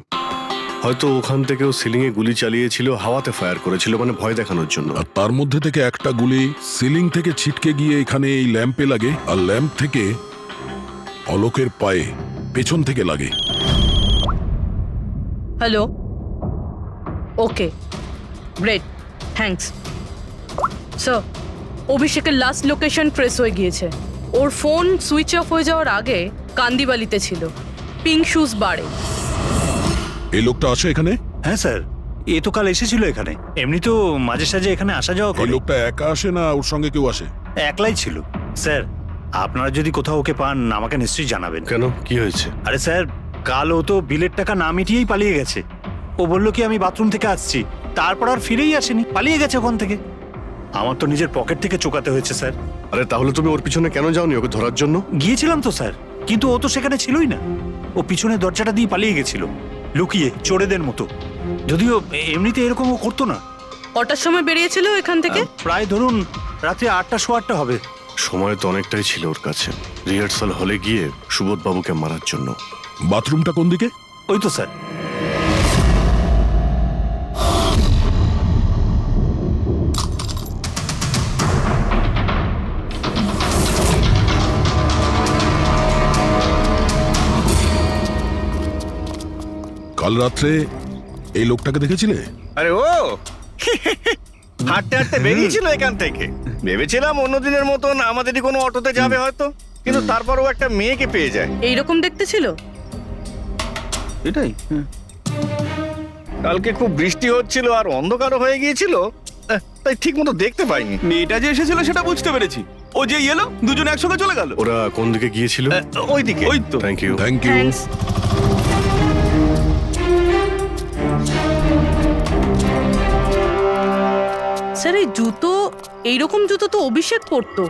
হয়তো ওখান থেকেও সিলিং এ গুলি চালিয়েছিল, হাওয়াতে ফায়ার করেছিল, মানে ভয় দেখানোর জন্য। আর তার মধ্যে থেকে একটা গুলি সিলিং থেকে ছিটকে গিয়ে এখানে এই ল্যাম্পে লাগে, আর ল্যাম্প থেকে অলোকের পায়ে পেছন থেকে লাগে। হ্যালো, ওকে, গ্রেট, থ্যাঙ্কস। স্যার, অভিষেকের লাস্ট লোকেশন ট্রেস হয়ে গিয়েছে। ওর ফোন সুইচ অফ হয়ে যাওয়ার আগে কান্দিবালিতে ছিল, পিঙ্ক শুজ বারে। এই লোকটা আসে এখানে? হ্যাঁ স্যার, এ তো কাল এসেছিল এখানে। এমনি তো মাঝে সাঝে এখানে আসা যাওয়া এই করে। লোকটা একা আসে না ওর সঙ্গে কেউ আসে? একলাই ছিল। স্যার, আপনারা যদি কোথাও ওকে পান আমাকে নিশ্চয়ই জানাবেন। কেন, কি হয়েছে? আরে স্যার, কাল ও তো বিলের টাকা না মিটিয়েই পালিয়ে গেছে। ও বললো কি আমি বাথরুম থেকে আসছি, তারপর আর ফিরেই আসেনি, পালিয়ে গেছে ওখান থেকে। আমার তো নিজের পকেট থেকে চোকাতে হয়েছে স্যার। আরে তাহলে তুমি ওর পিছনে কেন যাওনি ওকে ধরার জন্য? গিয়েছিলাম তো স্যার, কিন্তু ও তো সেখানে ছিলই না। ও পিছনের দরজাটা দিয়ে পালিয়ে গেছিল, লুকিয়ে, চোরেদের মতো। যদিও এমনিতে এরকম ও করতো না। কটার সময় বেরিয়েছিল এখান থেকে? প্রায় ধরুন রাত্রি 8টা, 8:15 হবে। সময় তো অনেকটাই ছিল ওর কাছে, রিহার্সাল হলে গিয়ে সুবোধ বাবুকে মারার জন্য। বাথরুমটা কোন দিকে? ওই তো স্যার। কাল রাত্রে এই লোকটাকে দেখেছিলে? আরে ও হাঁটতে হাঁটতে বেরিয়েছিল এখান থেকে। ভেবেছিলাম অন্যদিনের মতন আমাদেরই কোনো অটোতে যাবে হয়তো, কিন্তু তারপরও একটা মেয়েকে পেয়ে যায়। এইরকম দেখতে ছিল? এটাই। কালকে খুব বৃষ্টি হচ্ছিল আর অন্ধকারও হয়ে গিয়েছিল, তাই ঠিক মতো দেখতে পাইনি। মেয়েটা যে এসেছিল সেটা বুঝতে পেরেছি। ও যে এলো, দুজন একসঙ্গে চলে গেল। ওরা কোন দিকে গিয়েছিল? ওইদিকে। ওই তো। Thank you. Thank you. Thanks. Sir, এই জুতো, এইরকম জুতো তো অভিষেক পরতো।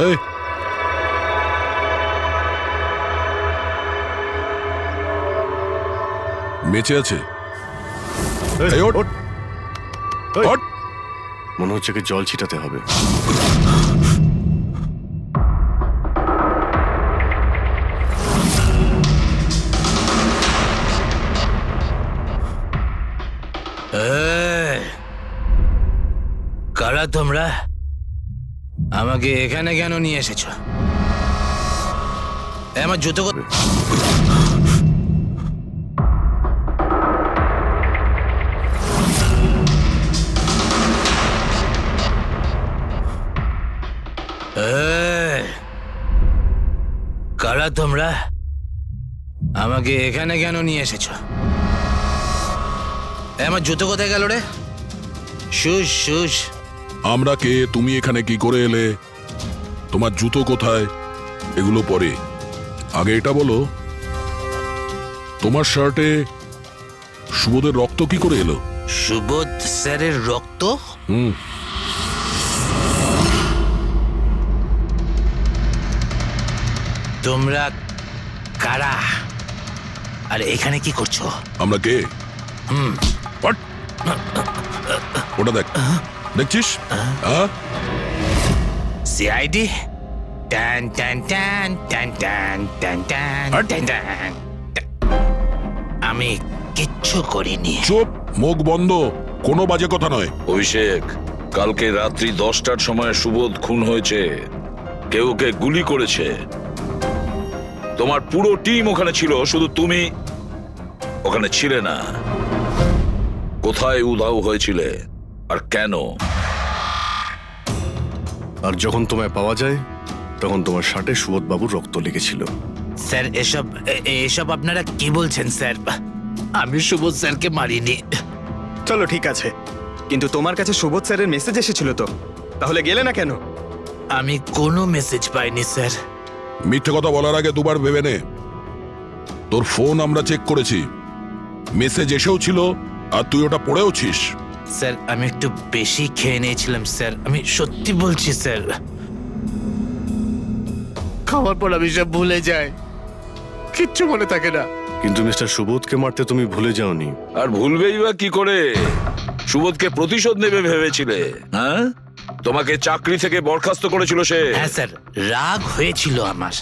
এই, বেঁচে আছে? এই, ওঠ। ওঠ। মনে হচ্ছে কি জল ছিটাতে হবে। কারা তোমরা? আমাকে এখানে কেন নিয়ে এসেছো? আমার জুতো কারা তোমরা? আমাকে এখানে কেন নিয়ে এসেছো? আমার জুতো কোথায় গেল রে? Shoes shoes. আমরা কে, তুমি এখানে কি করে এলে, তোমার জুতো কোথায়, এগুলো পরে। আগে এটা বলো, তোমার শার্টে সুবোধের রক্ত কি করে এলো? সুবোধ স্যারের রক্ত? হুম। তোমরা কারা আর এখানে কি করছো? আমরা কে? What? ওটা দেখ, দেখছিস? সিআইডি? টান টান টান টান টান টান টান টান টান। আমি কিচ্ছু করিনি। চুপ, মুখ বন্ধ, কোনো বাজে কথা নয়। অভিষেক, কালকে রাত্রি 10টার সময় সুবোধ খুন হয়েছে, কেউ ওকে গুলি করেছে। তোমার পুরো টিম ওখানে ছিল, শুধু তুমি ওখানে ছিলে না। কোথায় উধাও হয়েছিলে আর কেন? আর যখন তোমায় পাওয়া যায় তখন তোমার শার্টে সুবোধ বাবুর রক্ত লেগেছিল। স্যার, এসব আপনারা কি বলছেন স্যার? আমি সুবোধ স্যারকে মারিনি। চলো ঠিক আছে, কিন্তু তোমার কাছে সুবোধ স্যারের মেসেজ এসেছিল তো, তাহলে গেলে না কেন? আমি কোনো মেসেজ পাইনি স্যার। মিথ্যে কথা বলার আগে দুবার ভেবে নে। তোর ফোন আমরা চেক করেছি, মেসেজ এসেও ছিল আর তুই ওটা পড়েওছিস। স্যার, আমি একটু বেশি খেয়ে নিয়েছিলাম স্যার, আমি সত্যি বলছি স্যার। খাওয়ার পর আমি সব ভুলে যাই। কিচ্ছু মনে থাকে না। কিন্তু মিস্টার সুবোধকে মারতে তুমি ভুলে যাওনি। আর ভুলবেই বা কি করে? সুবোধকে প্রতিশোধ নেবে ভেবেছিলে? হ্যাঁ, তোমাকে চাকরি থেকে বরখাস্ত করেছিল সে। হ্যাঁ স্যার, রাগ হয়েছিল আমার।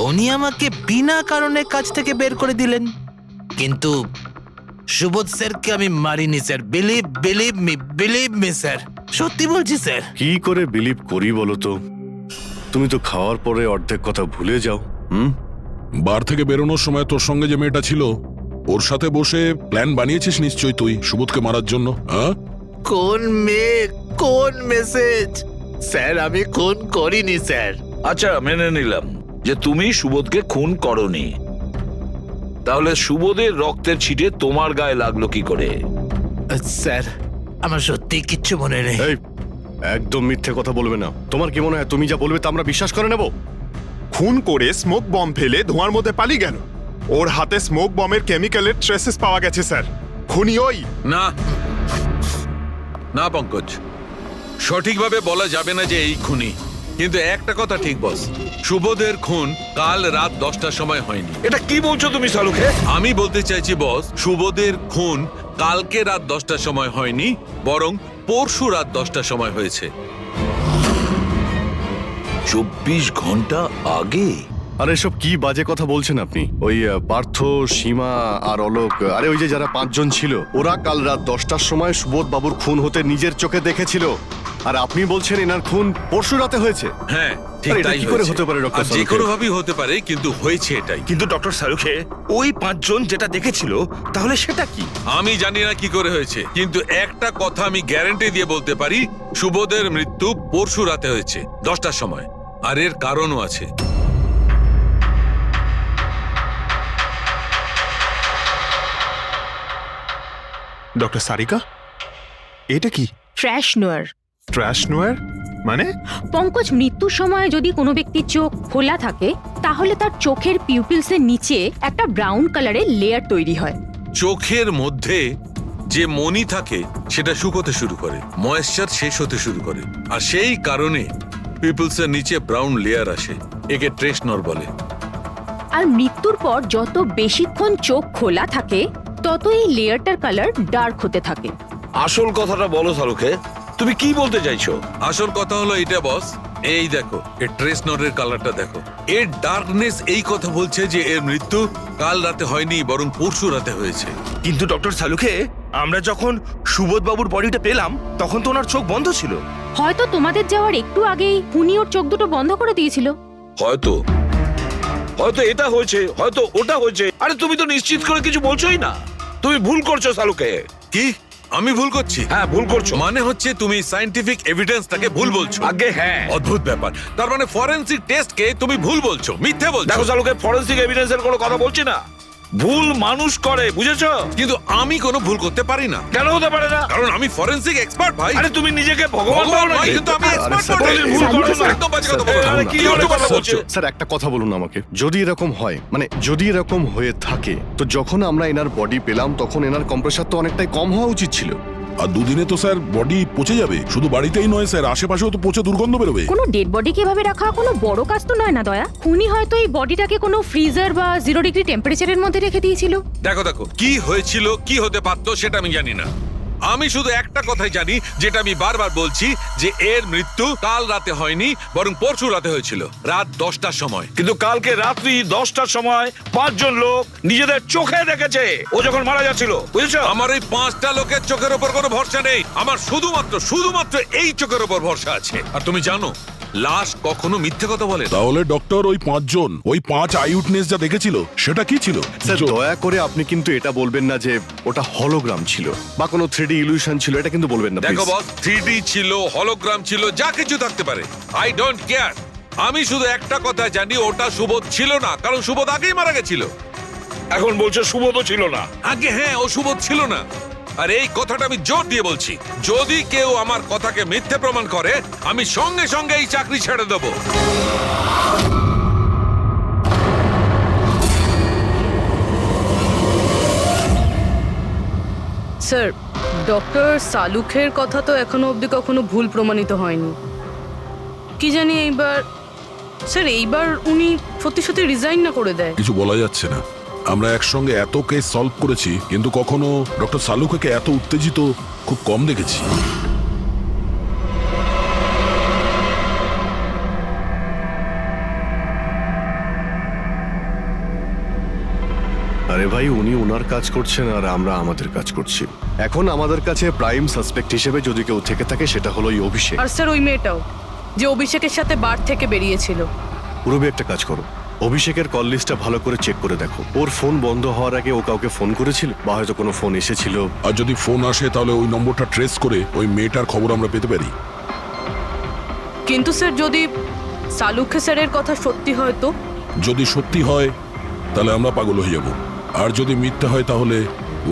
উনি আমাকে বিনা কারণে কাজ থেকে বের করে দিলেন, কিন্তু সুবোধ স্যারকে আমি মারিনি স্যার। বিলিভ মি স্যার, সত্যি বলছি স্যার। কি করে বিলিভ করি বলো তো? তুমি তো খাওয়ার পরে অর্ধেক কথা ভুলে যাও। বার থেকে বেরোনোর সময় তোর সঙ্গে যে মেয়েটা ছিল ওর সাথে বসে প্ল্যান বানিয়েছিস নিশ্চয়ই তুই সুবোধকে মারার জন্য। হ্যাঁ, কোন মেয়ে, কোন মেসেজ? স্যার আমি খুন করিনি স্যার। আচ্ছা, মেনে নিলাম যে তুমি সুবোধকে খুন করনি। তাহলে সুবোধের রক্তের ছিটে তোমার গায়ে লাগলো কি করে? স্যার আমার সত্যি কিচ্ছু মনে নেই। এই, একদম মিথ্যে কথা বলবে না। তোমার কি মনে হয় তুমি যা বলবে তা আমরা বিশ্বাস করে নেব? খুন করে স্মোক বম ফেলে ধোঁয়ার মধ্যে পালিয়ে গেল। ওর হাতে স্মোক বমের কেমিক্যালের ট্রেসেস পাওয়া গেছে স্যার। খুনি ওই। না না পঙ্কজ, সঠিকভাবে বলা যাবে না যে এই খুনি, কিন্তু একটা কথা ঠিক বস, সুবোধের খুন কাল রাত 10টার সময় হয়নি। এটা কি বলছো তুমি সালুকে? আমি বলতে চাইছি বস, সুবোধের খুন কালকে রাত 10টার সময় হয়নি, বরং পরশু রাত 10টার সময় হয়েছে। 24 ঘন্টা আগে? আরে এসব কি বাজে কথা বলছেন আপনি? ওই পার্থ, সীমা আর অলোক, আরে ওই যে যারা 5 জন ছিল, ওরা কাল রাত 10টার সময় সুবোধ বাবুর খুন হতে নিজের চোখে দেখেছিল। আর আপনি বলছেন এনার খুন পরশু রাতে হয়েছে? হ্যাঁ ঠিক আরে এটা তাই কি করে হয়েছে। হতে পারে ডক্টর আর যে সালুখে? কোনো ভাবেই হতে পারে, কিন্তু হয়েছে এটাই। কিন্তু ডক্টর সালুখে, ওই 5 জন যেটা দেখেছিল তাহলে সেটা কি? আমি জানি না কি করে হয়েছে, কিন্তু একটা কথা আমি গ্যারান্টি দিয়ে বলতে পারি, সুবোধের মৃত্যু পরশু রাতে হয়েছে 10টার সময়। আর এর কারণও আছে। ডক্টর সারিকা, এটা কি? ট্র্যাশ নোয়ার। ট্র্যাশ নোয়ার মানে? পঙ্কজ, মৃত্যুর সময় যদি কোনো ব্যক্তির চোখ খোলা থাকে তাহলে তার চোখের পিউপিলসের নিচে একটা ব্রাউন কালারের লেয়ার তৈরি হয়। চোখের মধ্যে যে মনি থাকে সেটা শুকোতে শুরু করে, ময়েশ্চার শেষ হতে শুরু করে, আর সেই কারণে পিপলসের নিচে ব্রাউন লেয়ার আসে। একে ট্রেশনর বলে। আর মৃত্যুর পর যত বেশিক্ষণ চোখ খোলা থাকে তত এই লেয়ারটার কালার ডার্ক হতে থাকে। আসল কথাটা বলো সালুকে, তুমি কি বলতে চাইছো? আসল কথা হলো এটা বস, এই দেখো এর ট্রেশনরের কালারটা দেখো। এর ডার্কনেস এই কথা বলছে যে এর মৃত্যু কাল রাতে হয়নি, বরং পরশু রাতে হয়েছে। কিন্তু ডক্টর সালুখে, আমরা যখন সুবোধ বাবুর বডিটা পেলাম তখন তো ওনার চোখ বন্ধ ছিল। হয়তো তোমাদের যাওয়ার একটু আগেই খুনি ওর চোখ দুটো বন্ধ করে দিয়েছিল। হয়তো হয়তো এটা হয়েছে, হয়তো ওটা হয়েছে। আরে তুমি তো নিশ্চিত করে কিছু বলছোই না। তুমি ভুল করছো সালুকে। কি আমি ভুল করছি? হ্যাঁ, ভুল করছো। মানে হচ্ছে তুমি সায়েন্টিফিক এভিডেন্সটাকে ভুল বলছো। আগে হ্যাঁ, অদ্ভুত ব্যাপার। তার মানে ফরেনসিক টেস্টকে তুমি ভুল বলছো, মিথ্যে বলছো। দেখো সালুকে, ফরেনসিক এভিডেন্সের কোনো কথা বলছি না। ভুল মানুষ করে, বুঝেছো? কিন্তু আমি কোনো ভুল করতে পারি না। কেন হতে পারে না? কারণ আমি ফরেনসিক এক্সপার্ট ভাই। আরে তুমি নিজেকে ভগবান ভাবো নাকি? কিন্তু আমি এক্সপার্ট স্যার, বটে। ভুল করো না। একদম বাজে কথা বলো না। আরে কি ধরনের কথা বলছো? স্যার একটা কথা বলুন আমাকে, যদি এরকম হয়, মানে যদি এরকম হয়ে থাকে, তো যখন আমরা এনার বডি পেলাম তখন এনার কম্প্রেসার তো অনেকটাই কম হওয়া উচিত ছিল। আর দুদিনে তো স্যার বডি পচে যাবে। শুধু বাড়িতেই নয় স্যার, আশেপাশেও তো পচে দুর্গন্ধ বেরোবে। কোনো ডেড বডিকে এভাবে রাখা কোনো বড় কাজ তো নয় না দয়া। খুনি হয়তো এই বডিটাকে কোনো ফ্রিজার বা 0 ডিগ্রি টেম্পারেচারের মধ্যে রেখে দিয়েছিল। দেখো দেখো, কি হয়েছিল, কি হতে পারতো সেটা আমি জানি না। আমি শুধু একটা কথাই জানি, যেটা আমি বারবার বলছি, যে এর মৃত্যু কাল রাতে হয়নি, বরং পরশু রাতে হয়েছিল রাত 10টার সময়। কিন্তু কালকে রাত্রি 10টার সময় 5 জন লোক নিজেদের চোখে দেখেছে ও যখন মারা যাচ্ছিল, বুঝেছো? আমার এই 5টা লোকের চোখের উপর কোনো ভরসা নেই। আমার শুধুমাত্র এই চোখের উপর ভরসা আছে। আর তুমি জানো, লাশ কখনো মিথ্যে কথা বলে না। তাহলে ডক্টর ওই 5 জন, ওই 5 আই উইটনেস যা দেখেছিল সেটা কি ছিল? স্যার দয়া করে আপনি কিন্তু এটা বলবেন না যে ওটা হলোগ্রাম ছিল বা কোনো 3D ইলিউশন ছিল, এটা কিন্তু বলবেন না দেখো please। বস, 3D ছিল, হলোগ্রাম ছিল, যা কিছু থাকতে পারে, আই ডোন্ট কেয়ার। আমি শুধু একটা কথা জানি, ওটা সুবোধ ছিল না, কারণ সুবোধ আগেই মারা গেছিল। এখন বলছো সুবোধও ছিল না? আগে হ্যাঁ, ও সুবোধ ছিল না। আর এই কথাটা আমি জোর দিয়ে বলছি, যদি কেউ আমার কথাকে মিথ্যে প্রমাণ করে, আমি সঙ্গে সঙ্গে এই চাকরি ছেড়ে দেবো। স্যার, ডক্টর সালুখের কথা তো এখনো অবধি কখনো ভুল প্রমাণিত হয়নি। কি জানি এইবার স্যার এইবার উনি সত্যি সত্যি রিজাইন না করে দেয়। কিছু বলা যাচ্ছে না। আমরা একসঙ্গে এত কেস সলভ করেছি, কিন্তু কখনো ডক্টর সালুকেকে এত উত্তেজিত খুব কম দেখেছি। আরে ভাই, উনি ওনার কাজ করছেন আর আমরা আমাদের কাজ করছি। এখন আমাদের কাছে প্রাইম সাসপেক্ট হিসেবে যদি কেউ থেকে থাকে সেটা হলো ওই অভিষেক। আর স্যার ওই মেয়েটাও, যে অভিষেকের সাথে বার থেকে বেরিয়েছিল। পুরবি একটা কাজ করো, অভিষেকের কল লিস্টটা ভালো করে চেক করে দেখো। ওর ফোন বন্ধ হওয়ার আগে ও কাউকে ফোন করেছিল বা হয়তো কোনো ফোন এসেছিল। আর যদি ফোন আসে তাহলে ওই নম্বরটা ট্রেস করে ওই মেয়েটার খবর আমরা পেতে পারি। কিন্তু স্যার যদি সালুখে স্যারের কথা সত্যি হয় তো? যদি সত্যি হয় তাহলে আমরা পাগল হয়ে যাব, আর যদি মিথ্যা হয় তাহলে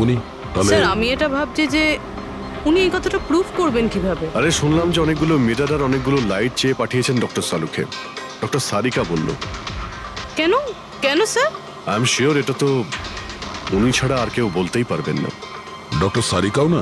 উনি তাহলে স্যার আমি এটা ভাবছি যে উনি এই কথাটা প্রুফ করবেন কিভাবে? আরে শুনলাম যে অনেকগুলো মিটার আর অনেকগুলো লাইট চেয়ে পাঠিয়েছেন ডক্টর সালুকে। ডক্টর সারিকা বলল। কেন কেন স্যার? আই এম শিওর এটা তো উনি ছাড়া আর কেউ বলতেই পারবেন না। ডক্টর সারিকাও না?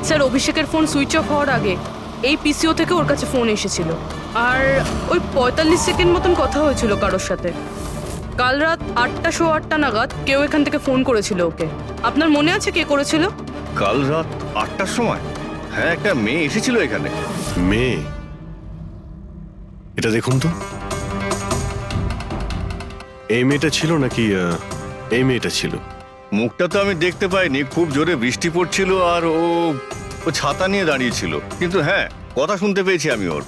স্যার অভিষেকের ফোন সুইচ অফ হওয়ার আগে এই পিসিও থেকে ওর কাছে ফোন এসেছিল, আর ওই 45 সেকেন্ড মতন কথা হয়েছিল কারোর সাথে। কাল রাত 8:08 নাগাদ কেউ এখান থেকে ফোন করেছিল ওকে। আপনার মনে আছে কে করেছিল? কাল রাত 8টার সময়? হ্যাঁ, একটা মেয়ে এসেছিল এখানে। মেয়ে? এটা দেখুন তো, এই মেয়েটা ছিল নাকি এই মেয়েটা ছিল? মুখটা তো আমি দেখতে পাইনি, খুব জোরে বৃষ্টি পড়ছিল আর ও ছাতা নিয়ে দাঁড়িয়েছিল। কিন্তু হ্যাঁ, কথা শুনতে পেয়েছি আমি ওর।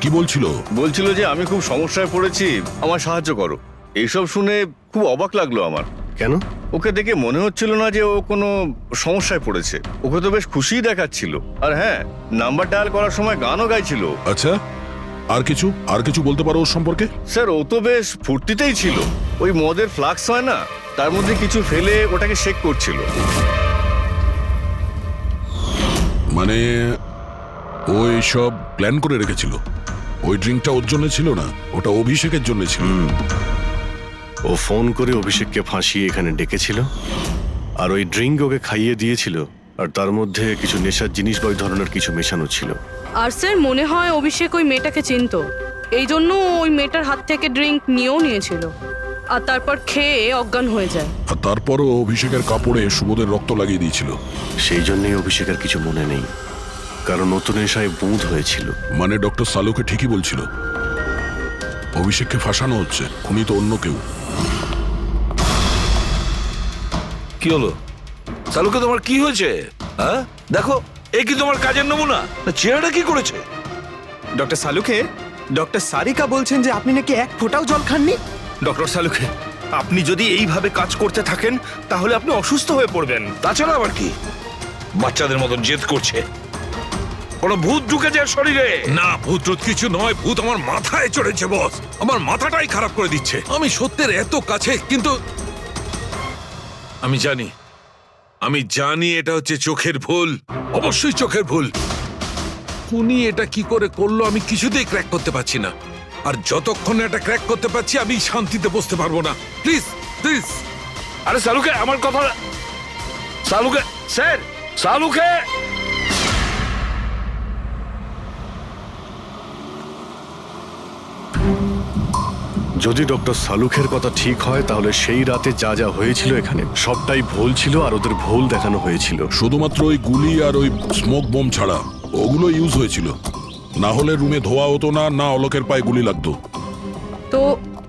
কি বলছিল? বলছিল যে আমি খুব সমস্যায় পড়েছি, আমার সাহায্য করো। এইসব শুনে খুব অবাক লাগলো আমার। কেন? ওকে দেখে মনে হচ্ছিল না যে ও কোনো সমস্যায় পড়েছে। ওকে তো বেশ খুশিই দেখাচ্ছিল। আর হ্যাঁ, নাম্বার ডায়াল করার সময় গানও গাইছিল। আচ্ছা, আর কিছু বলতে পারো ওর সম্পর্কে? স্যার ও তো বেশ ফুর্তিতেই ছিল। ওই মদের ফ্লাক্স হয় না, তার মধ্যে কিছু ফেলে ওটাকে শেক করছিল। মানে ও সব প্ল্যান করে রেখেছিল? ওই ড্রিঙ্কটা ওর জন্য ছিল না, ওটা অভিষেকের জন্য ছিল। ও ফোন করে অভিষেককে ফাঁসিয়ে এখানে ডেকেছিল, আর ওই ড্রিঙ্ক ওকে খাইয়ে দিয়েছিল, আর তার মধ্যে কিছু নেশার জিনিস বা ওই ধরনের কিছু মেশানো ছিল। আর স্যার মনে হয় অভিষেক ওই মেয়েটাকে চিনতো, এই জন্য ওই মেয়েটার হাত থেকে ড্রিঙ্ক নিয়েও নিয়েছিল, আর তারপর খেয়ে অজ্ঞান হয়ে যায়। আর তারপরও অভিষেকের কাপড়ে সুবোধের রক্ত লাগিয়ে দিয়েছিল। সেই জন্যই অভিষেকের কিছু মনে নেই, কারণ নতুন নেশায় বুঁদ হয়েছিল। মানে ডক্টর সালুকে ঠিকই বলছিল, অভিষেককে ফাঁসানো হচ্ছে, খুনি তো অন্য কেউ। কি হলো সালুকে, তোমার কি হয়েছে? হ্যাঁ দেখো, এ কি তোমার কাজের নমুনা? চেহারাটা কি করেছে? ডক্টর সালুকে, ডক্টর সারিকা বলছেন যে আপনি নাকি এক ফোঁটাও জল খাননি। ডক্টর সালুকে, আপনি যদি এইভাবে কাজ করতে থাকেন তাহলে আপনি অসুস্থ হয়ে পড়বেন। তাছাড়া আবার কি, বাচ্চাদের মতন জেদ করছে। কোনো ভূত ঢুকেছে শরীরে? না, ভূত টুত কিছু নয়, ভূত আমার মাথায় চড়েছে বস। আমার মাথাটাই খারাপ করে দিচ্ছে। আমি সত্যের এত কাছে, কিন্তু আমি জানি এটা হচ্ছে চোখের ভুল, অবশ্যই চোখের ভুল। উনি এটা কি করে করলো আমি কিছুতেই ক্র্যাক করতে পারছি না, আর যতক্ষণ এটা ক্র্যাক করতে পারছি আমি শান্তিতে বসতে পারবো না। Please please. আরে সালুকে, আমার কথা। সালুকে স্যার, সালুকে। যদি ডক্টর সালুখের কথা ঠিক হয় তাহলে সেই রাতে যা যা হয়েছিল এখানে সবটাই ভুল ছিল, আর ওদের ভুল দেখানো হয়েছিল। শুধুমাত্র ওই গুলি আর ওই স্মোক বোম ছাড়া ওগুলো ইউজ হয়েছিল, না হলে রুমে ধোয়া হতো না, না অলোকের পায়ে গুলি লাগতো। তো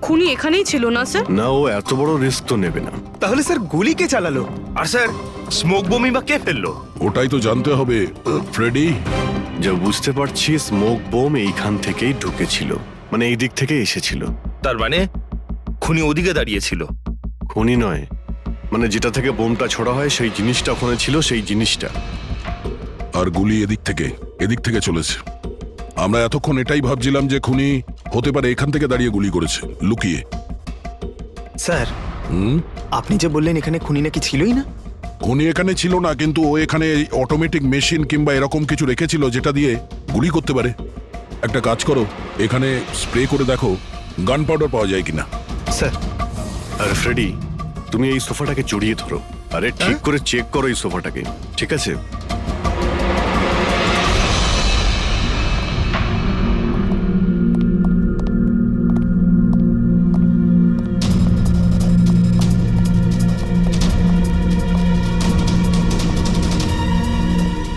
খুনি এখানেই ছিল না স্যার? না, ও এত বড় রিস্ক তো নেবে না। তাহলে স্যার গুলি কে চালালো? আর স্যার স্মোক বোমই বা কে ফেললো? ওটাই তো জানতে হবে ফ্রেডি। যা বুঝতে পারছি স্মোক বোম এইখান থেকেই ঢুকেছিল, মানে এই দিক থেকে এসেছিল। তার মানে খুনি ওদিকে দাঁড়িয়েছিল? খুনি নয়, মানে যেটা থেকে বোমটা ছোড়া হয় সেই জিনিসটা ওখানে ছিল, সেই জিনিসটা। আর গুলি এদিক থেকে চলেছে। আমরা এতক্ষণ এটাই ভাবছিলাম যে খুনি হতে পারে এখান থেকে দাঁড়িয়ে গুলি করেছে, লুকিয়ে। স্যার, আপনি যে বললেন এখানে খুনি নাকি ছিলই না? খুনি এখানে ছিল না, কিন্তু ও এখানে অটোমেটিক মেশিন কিংবা এরকম কিছু রেখেছিল যেটা দিয়ে গুলি করতে পারে। একটা কাজ করো, এখানে স্প্রে করে দেখো গান পাউডার পাওয়া যায় কিনা। স্যার, আর ফ্রেডি, তুমি এই সোফাটাকে জড়িয়ে ধরো, আরে ঠিক করে চেক করো এই সোফাটাকে, ঠিক আছে?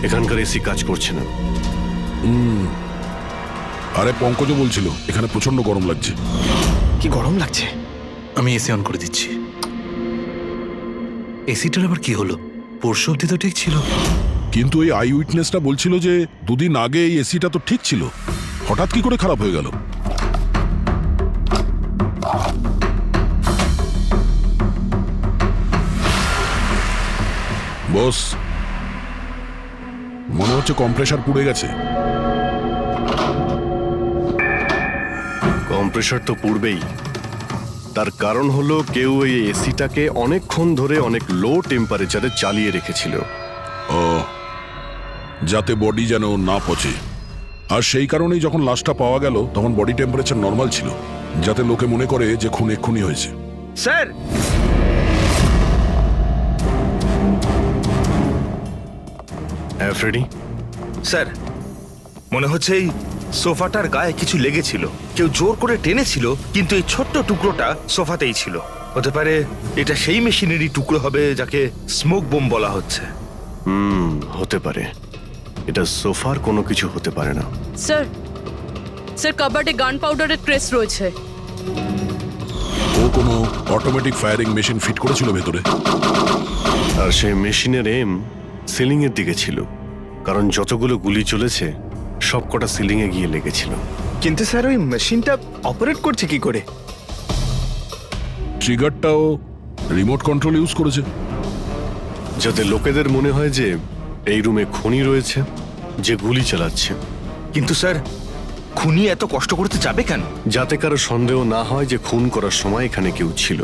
এখানকার এসি কাজ করছে না। আরে পঙ্কজ বলছিল এখানে প্রচন্ড গরম লাগছে। কি গরম লাগছে? আমি এসি অন করে দিচ্ছি। এসিটার আবার কি হলো? পরশু অব্দি তো ঠিক ছিল। কিন্তু এই আই উইটনেসটা বলছিল যে দুদিন আগে এই এসিটা তো ঠিক ছিল, হঠাৎ কি করে খারাপ হয়ে গেল? বস, মনে হচ্ছে কম্প্রেসার পুড়ে গেছে। কম্প্রেসার তো পূর্বেই, তার কারণ হলো কেউ এই এসিটাকে অনেকক্ষণ ধরে অনেক লো টেম্পারেচারে চালিয়ে রেখেছিল। ও, যাতে বডি যেন না পচে। আর সেই কারণেই যখন লাশটা পাওয়া গেল তখন বডি টেম্পারেচার নর্মাল ছিল, যাতে লোকে মনে করে যে খুন এক্ষুনি হয়েছে। স্যার, হ্যাঁ ফ্রেডি? স্যার মনে হচ্ছে এই সোফাটার গায়ে কিছু লেগেছিল, কেউ জোর করে টেনেছিল, কিন্তু এই ছোট্ট টুকরোটা সোফাতেই ছিল। হতে পারে এটা সেই মেশিনেরই টুকরো হবে যাকে স্মোক বোম বলা হচ্ছে। হতে পারে। এটা সোফার কোনো কিছু হতে পারে না। স্যার, কাবার্ডে গান পাউডারের ট্রেস রয়েছে। ও কোনো অটোমেটিক ফায়ারিং মেশিন ফিট করেছিল ভেতরে। আর সেই মেশিনের এম সিলিং এর দিকে ছিল, কারণ যতগুলো গুলি চলেছে সবকটা সিলিং এ গিয়ে লেগেছিল। কিন্তু স্যার ওই মেশিনটা অপারেট করছে কি করে? ট্রিগারটাও রিমোট কন্ট্রোল ইউজ করেছে, যাতে লোকেদের মনে হয় যে এই রুমে খুনি রয়েছে যে গুলি চালাচ্ছে। কিন্তু স্যার, খুনি এত কষ্ট করতে যাবে কেন? যাতে কারো সন্দেহ না হয় যে খুন করার সময় এখানে কেউ ছিল।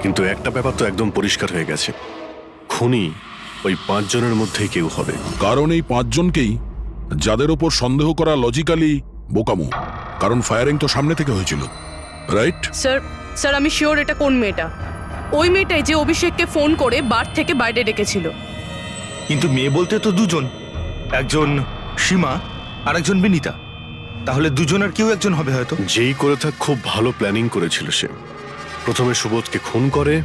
কিন্তু একটা ব্যাপার তো একদম পরিষ্কার হয়ে গেছে, খুনি ওই 5 জনের মধ্যেই কেউ হবে। কারণ এই 5 জনকেই যাদের ওপর সন্দেহ করা লজিক্যালি বোকামো, কারণ ফায়ারিং তো সামনে থেকে হয়েছিল, রাইট? স্যার আমি শিওর এটা কোন মেয়েটা। ওই মেয়েটাই যে অভিষেককে ফোন করে বার থেকে বাইরে ডেকেছিল। কিন্তু মেয়ে বলতে তো দুজন, একজন সীমা আর একজন বিনীতা। তাহলে দুজনের কেউ একজন হবে হয়তো। যেই করে থাক খুব ভালো প্ল্যানিং করেছিল সে। প্রথমে সুবোধকে খুন করে,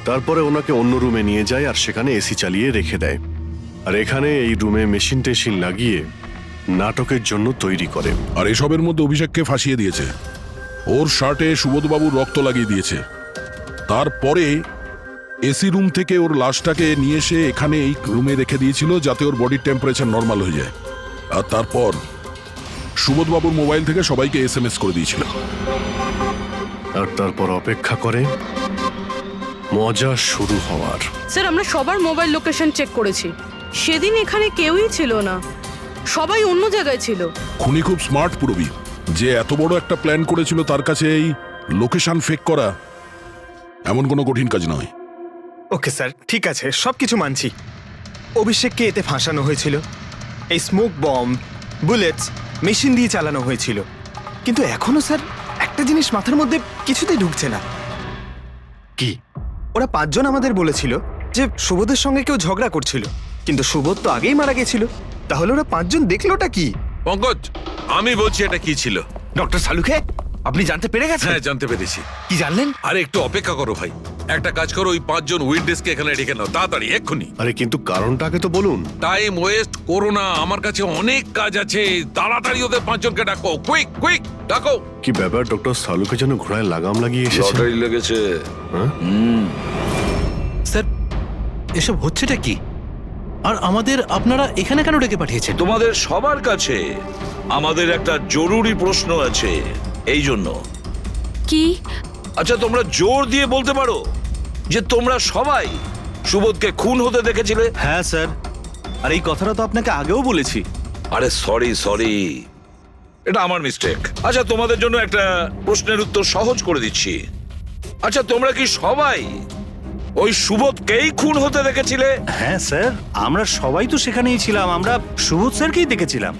তারপরে ওনাকে অন্য রুমে নিয়ে যায় আর সেখানে এসি চালিয়ে রেখে দেয়। আর এখানে এই রুমে মেশিন টেশিন লাগিয়ে নাটকের জন্য তৈরি করে। আর এসবের মধ্যে অভিষেককে ফাঁসিয়ে দিয়েছে, ওর শার্টে সুবোধবাবুর রক্ত লাগিয়ে দিয়েছে। তারপরে এসি রুম থেকে ওর লাশটাকে নিয়ে এসে এখানে এই রুমে রেখে দিয়েছিল যাতে ওর বডির টেম্পারেচার নর্মাল হয়ে যায়। আর তারপর সুবোধবাবুর মোবাইল থেকে সবাইকে SMS করে দিয়েছিল। আর তারপর অপেক্ষা করে মজা শুরু হওয়ার। স্যার আমরা সবার মোবাইল লোকেশন চেক করেছি, সেদিন এখানে কেউই ছিল না, সবাই অন্য জায়গায় ছিল। খুনি খুব স্মার্ট পুরবি, যে এত বড় একটা প্ল্যান করেছিল তার কাছে এই লোকেশন ফেক করা এমন কোনো কঠিন কাজ নয়। ওকে স্যার, ঠিক আছে, সবকিছু মানছি। অভিষেককে এতে ফাঁসানো হয়েছিল, এই স্মোক বম, বুলেটস মেশিন দিয়ে চালানো হয়েছিল। কিন্তু এখনো স্যার একটা জিনিস মাথার মধ্যে কিছুতেই ঢুকছে না। কি? ওরা 5 জন আমাদের বলেছিল যে সুবোধের সঙ্গে কেউ ঝগড়া করছিল, কিন্তু সুবোধ তো আগেই মারা গেছিল। তাহলে ওরা 5 জন দেখলোটা কি? পঙ্কজ, আমি বলছি এটা কি ছিল। ডক্টর সালুখে, আপনি জানতে পেরে গেছেন? হ্যাঁ জানতে পেরেছি। কি জানলেন? আরে একটু অপেক্ষা করো ভাই, একটা কাজ করো, ওই 5 জন উইটনেসকে এখানে ডেকে নাও তাড়াতাড়ি, এক্ষুনি। আরে কিন্তু কারণটা আগে তো বলুন। টাইম ওয়েস্ট করো না, আমার কাছে অনেক কাজ আছে, তাড়াতাড়ি ওদের 5 জনকে ডাকো, কুইক কুইক ডাকো। কি ব্যাপার, ডক্টর সালুকে যেন ঘোড়ায় লাগাম লাগিয়ে এসেছে। লটারি লেগেছে। হ্যাঁ? স্যার এসব হচ্ছেটা কি? আর আমাদের আপনারা এখানে কেন ডেকে পাঠিয়েছেন? তোমাদের সবার কাছে আমাদের একটা জরুরি প্রশ্ন আছে, এই জন্য। কি? আচ্ছা তোমরা জোর দিয়ে বলতে পারো যে তোমরা সবাই সুবোধকে খুন হতে দেখেছিলে? হ্যাঁ স্যার, আর এই কথাটা তো আপনাকে আগেও বলেছি। আরে সরি, এটা আমার মিস্টেক। আচ্ছা তোমাদের জন্য একটা প্রশ্নের উত্তর সহজ করে দিচ্ছি। আচ্ছা তোমরা কি সবাই ওই সুবোধকেই খুন হতে দেখেছিলে? হ্যাঁ স্যার, আমরা সবাই তো সেখানেই ছিলাম, আমরা সুবোধ স্যারকেই দেখেছিলাম।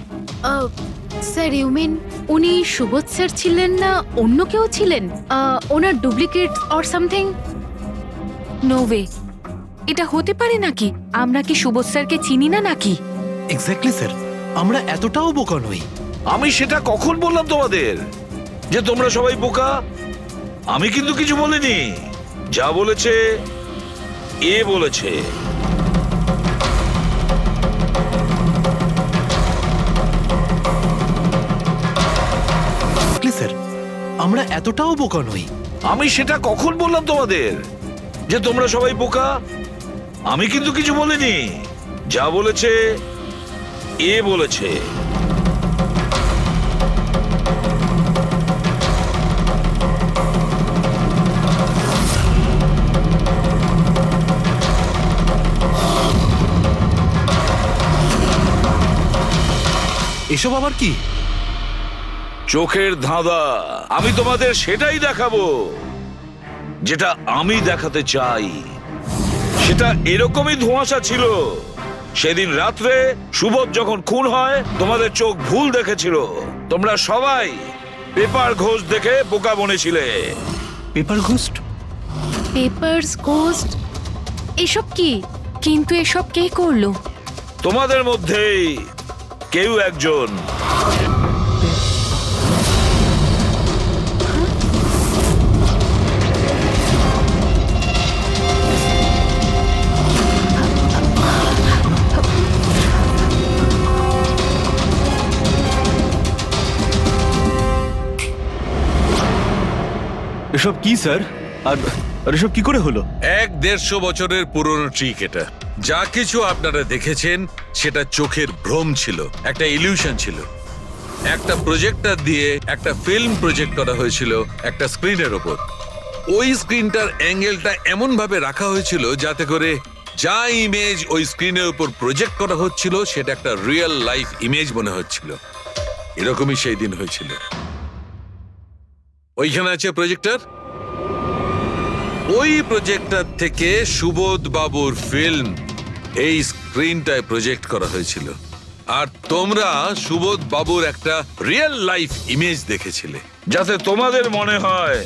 স্যার ইউ মিন উনি সুবোধ স্যার ছিলেন না অন্য কেউ ছিলেন? ওনার duplicate or something? No way, এটা হতে পারে নাকি? আমরা কি সুবোধ স্যারকে চিনি না নাকি? এক্স্যাক্টলি স্যার, আমরা এতটাও বোকা নই। আমি সেটা কখন বললাম তোমাদের যে তোমরা সবাই বোকা? আমি কিন্তু কিছু বলিনি, যা বলেছে এ বলেছে। স্যার আমরা এতটাও বোকা নই। আমি সেটা কখন বললাম তোমাদের যে তোমরা সবাই বোকা? আমি কিন্তু কিছু বলিনি, যা বলেছে এ বলেছে। এসব আবার কি? চোখের ধাঁধা। আমি তোমাদের সেটাই দেখাবো যেটা আমি দেখাতে চাই। সেটা এরকমই ধোঁয়াশা ছিল। সেদিন রাত্রে সুবোধ যখন খুন হয় তোমাদের চোখ ভুল দেখেছিল। তোমরা সবাই পেপার ঘোষ দেখে বোকা বনেছিলে। Paper ghost? Papers ghost? এসব কি? কিন্তু এসব কে করলো? তোমাদের মধ্যেই কেউ একজন। এসব কি স্যার? আর এসব কি করে হলো? 150 বছরের পুরনো ট্রিক এটা। যা কিছু আপনারা দেখেছেন সেটা চোখের ভ্রম ছিল, একটা ইলিউশন ছিল। একটা প্রজেক্টর দিয়ে একটা ফিল্ম প্রজেক্ট করা হয়েছিল একটা স্ক্রিনের ওপর। ওই স্ক্রিনটার অ্যাঙ্গেলটা এমন ভাবে রাখা হয়েছিল যাতে করে যা ইমেজ ওই স্ক্রিনের উপর প্রজেক্ট করা হচ্ছিল সেটা একটা রিয়েল লাইফ ইমেজ মনে হচ্ছিল। এরকমই সেই দিন হয়েছিল। ওইখানে আছে প্রজেক্টর। ওই প্রজেক্টর থেকে সুবোধ বাবুর ফিল্ম এই স্ক্রিনটায় প্রজেক্ট করা হয়েছিল, আর তোমরা সুবোধ বাবুর একটা রিয়েল লাইফ ইমেজ দেখেছিলে। যাতে তোমাদের মনে হয়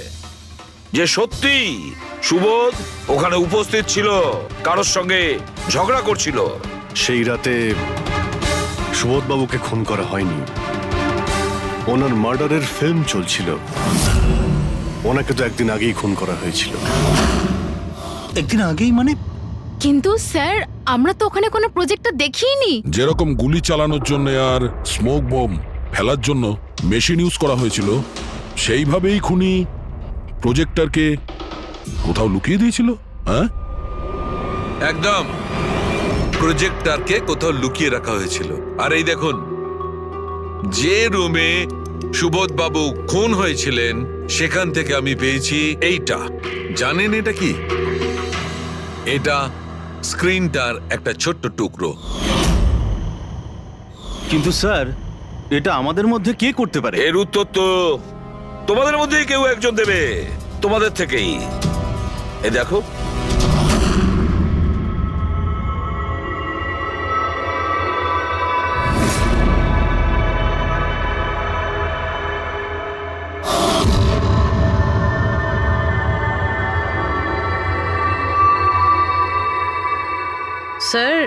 যে সত্যি সুবোধ ওখানে উপস্থিত ছিল, কারোর সঙ্গে ঝগড়া করছিল। সেই রাতে সুবোধবাবুকে খুন করা হয়নি, ওনার মার্ডারের ফিল্ম চলছিল। ওনাকে তো একদিন আগেই খুন করা হয়েছিল। একদিন আগেই মানে? কিন্তু স্যার আমরা তো ওখানে কোনো প্রজেক্টর দেখিনি। যেরকম গুলি চালানোর জন্য আর স্মোক বম ফেলার জন্য মেশিন ইউজ করা হয়েছিল, সেইভাবেই খুনি প্রজেক্টরকে কোথাও লুকিয়ে দিয়েছিল। হ্যাঁ একদম, প্রজেক্টরকে কোথাও লুকিয়ে রাখা হয়েছিল। আর এই দেখুন, যে রুমে সুবোধ বাবু খুন হয়েছিলেন সেখান থেকে আমি পেয়েছি এইটা। জানেন এটা কি? এটা স্ক্রিনটার একটা ছোট্ট টুকরো। কিন্তু স্যার, এটা আমাদের মধ্যে কে করতে পারে? এর উত্তর তো তোমাদের মধ্যেই কেউ একজন দেবে, তোমাদের থেকেই। এ দেখো, স্যার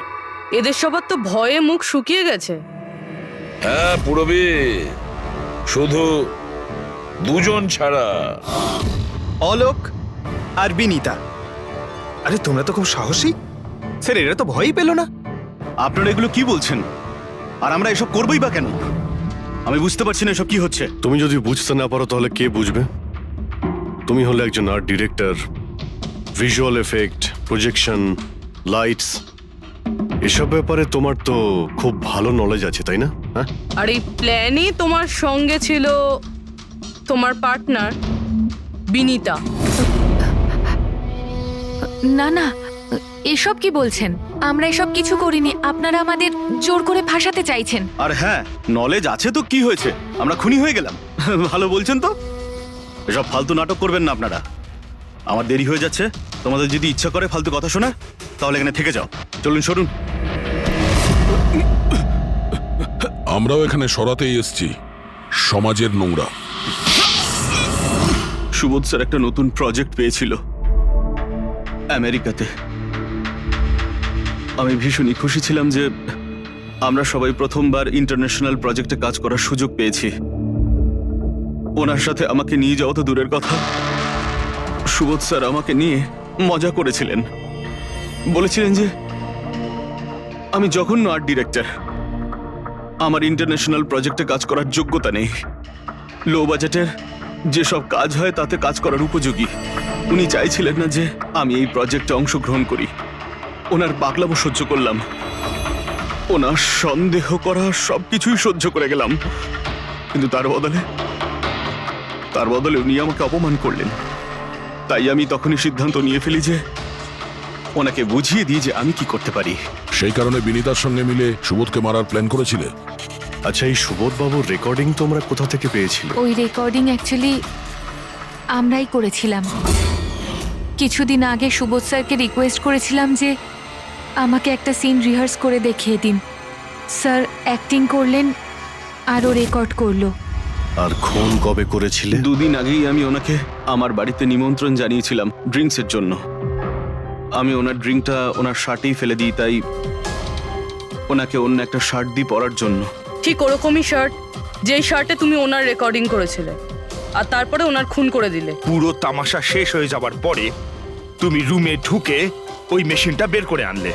এদের সবার তো ভয়ে মুখ শুকিয়ে গেছে। হ্যাঁ পুরবি, শুধু দুজন ছাড়া। অলোক আর বিনীতা। আরে তোমরা তো খুব সাহসী। স্যার এরা তো ভয়ই পেল না। আপনারা এগুলো কি বলছেন? আর আমরা এসব করবোই বা কেন? আমি বুঝতে পারছি না এসব কি হচ্ছে। তুমি যদি বুঝতে না পারো তাহলে কে বুঝবে? তুমি হলে একজন art director, visual effect, projection, lights, এসব ব্যাপারে তোমার তো খুব ভালো নলেজ আছে, তাই না? হ্যাঁ, আর এই প্ল্যানে তোমার সঙ্গে ছিল তোমার পার্টনার বিনীতা। না না, এসব কি বলছেন? আমরা এসব কিছু করিনি। আপনারা আমাদের জোর করে ফাঁসাতে চাইছেন। আর হ্যাঁ, নলেজ আছে তো কি হয়েছে? আমরা খুনি হয়ে গেলাম। ভালো বলছেন তো। এসব ফালতু নাটক করবেন না আপনারা। আমার দেরি হয়ে যাচ্ছে। তোমাদের যদি ইচ্ছা করে ফালতু কথা শোনার, তাহলে এখানে থেকে যাও। চলুন, সরুন। আমরাও এখানে সরাতেই এসছি সমাজের নোংরা। সুবোধ স্যার একটা নতুন প্রজেক্ট পেয়েছিল আমেরিকাতে। আমি ভীষণই খুশি ছিলাম যে আমরা সবাই প্রথমবার ইন্টারন্যাশনাল প্রজেক্টে কাজ করার সুযোগ পেয়েছি। ওনার সাথে আমাকে নিয়ে যাওয়া তো দূরের কথা, সুবোধ স্যার আমাকে নিয়ে মজা করেছিলেন। বলেছিলেন যে আমি জঘন্য আর্ট ডিরেক্টর, আমার ইন্টারন্যাশনাল প্রজেক্টে কাজ করার যোগ্যতা নেই, লো বাজেটের যেসব কাজ হয় তাতে কাজ করার উপযোগী। উনি চাইছিলেন না যে আমি এই প্রজেক্টে অংশগ্রহণ করি। ওনার পাগলামো সহ্য করলাম, ওনার সন্দেহ করা সবকিছুই সহ্য করে গেলাম, কিন্তু তার বদলে উনি আমাকে অপমান করলেন। তাই আমি তখনই সিদ্ধান্ত নিয়ে ফেলি যে ওনাকে বুঝিয়ে দিই যে আমি কি করতে পারি। সেই কারণে বিনীতার সঙ্গে মিলে সুবোধকে মারার প্ল্যান করেছিলে? আচ্ছা, এই সুবোধ বাবুর রেকর্ডিং তোমরা কোথা থেকে পেয়েছিলে? ওই রেকর্ডিং অ্যাকচুয়ালি আমরাই করেছিলাম। কিছুদিন আগে সুবোধ স্যারকে রিকোয়েস্ট করেছিলাম যে আমাকে একটা সিন রিহার্স করে দেখিয়ে দিন। স্যার অ্যাক্টিং করলেন আর ও রেকর্ড করলো। আর খুন কবে করেছিলে? 2 দিন আগেই আমি ওনাকে আমার বাড়িতে নিমন্ত্রণ জানিয়েছিলাম ড্রিঙ্কসের জন্য। আমি ওনার ড্রিঙ্কটা ওনার শার্টেই ফেলে দিই, তাই ওনাকে অন্য একটা শার্ট দিই পরার জন্য। ঠিক ওরকমই শার্ট যেই শার্টে তুমি ওনার রেকর্ডিং করেছিলে, আর তারপরে ওনার খুন করে দিলে। পুরো তামাশা শেষ হয়ে যাবার পরে তুমি রুমে ঢুকে ওই মেশিনটা বের করে আনলে।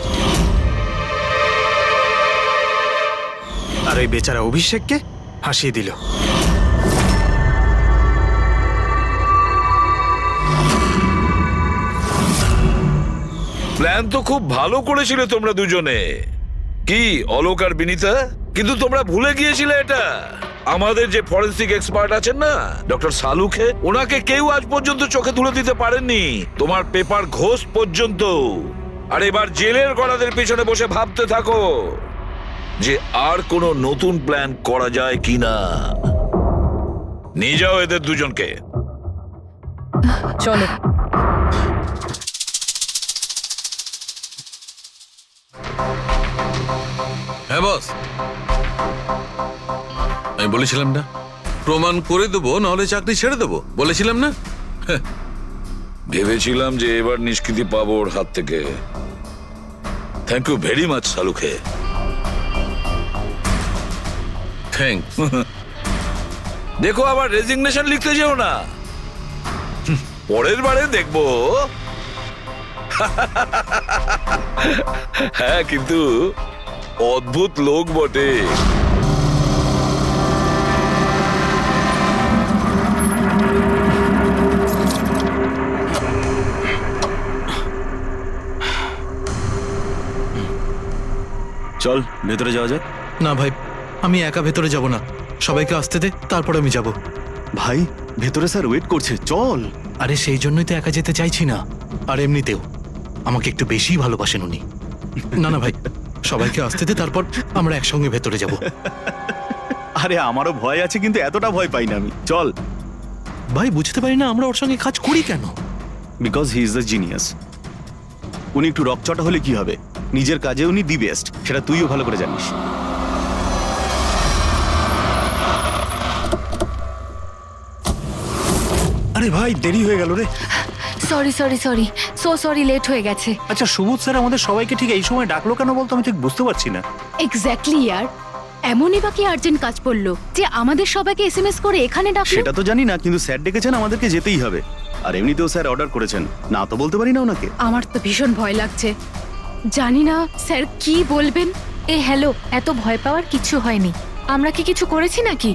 আর ওই বেচারা অভিষেককে ফাঁসিয়ে দিল। প্ল্যান তো খুব ভালো করেছিলে তোমরা দুজনে, কি অলোক আর বিনীতা, কিন্তু তোমরা ভুলে গিয়েছিলে এটা। আমাদের যে ফরেন্সিক এক্সপার্ট আছেন না, ডক্টর সালুখে, ওনাকে কেউ আজ পর্যন্ত চোখে তুলে দিতে পারেননি, তোমার পেপার ঘোষ পর্যন্ত। আর এবার জেলের গড়াদের পিছনে বসে ভাবতে থাকো যে আর কোনো নতুন প্ল্যান করা যায় কিনা। নিয়ে যাও এদের দুজনকে। চলো। হ্যাঁ বস, আমি বলেছিলাম না প্রমাণ করে দেবো, নাহলে চাকরি ছেড়ে দেবো, বলেছিলাম না? ভেবেছিলাম যে এবার নিষ্কৃতি পাবো ওর হাত থেকে। থ্যাংক ইউ ভেরি মাচ সালুখে। থ্যাংক। দেখো আবার রেজিগনেশন লিখতে যেও না, পরের বারে দেখবো। হ্যাঁ, কিন্তু অদ্ভুত লোক বটে। চল ভেতরে যাওয়া যাক। না ভাই, আমি একা ভেতরে যাব না, সবাইকে আসতে দে, তারপর আমি যাব। ভাই, ভেতরে স্যার ওয়েট করছে, চল। আরে সেই জন্যই তো একা যেতে চাইছি না। আর এমনিতেও আমাকে একটু বেশি ভালোবাসেন উনি। না না ভাই, সবাইকে আসতে দে, তারপর আমরা একসঙ্গে ভেতরে যাব। আরে আমারও ভয় আছে, কিন্তু এতটা ভয় পাই না আমি। চল। ভাই বুঝতে পারি না আমরা ওর সঙ্গে কাজ করি কেন। Because he is the genius. উনি একটু রকচটা হলে কি হবে, নিজের কাজে উনি দি বেস্ট, সেটা তুইও ভালো করে জানিস। আরে ভাই দেরি হয়ে গেল রে। Sorry sorry sorry, sorry, late হয়ে গেছে। আচ্ছা সুবোধ স্যার আমাদের সবাইকে ঠিক এই সময় ডাকলো কেন বলতো, আমি ঠিক বুঝতে পারছি না। এক্স্যাক্টলি ইয়ার, এমনই বা কি আর্জেন্ট কাজ পড়লো যে আমাদের সবাইকে এসএমএস করে এখানে ডাকলো? সেটা তো জানি না, কিন্তু স্যার ডেকেছেন, আমাদেরকে যেতেই হবে। আর এমনিতেও স্যার অর্ডার করেছেন, না তো বলতে পারি না ওনাকে। আমার তো ভীষণ ভয় লাগছে, জানি না স্যার কি বলবেন। হ্যালো, এত ভয় পাওয়ার কিছু হয়নি। আমরা কি কিছু করেছি নাকি?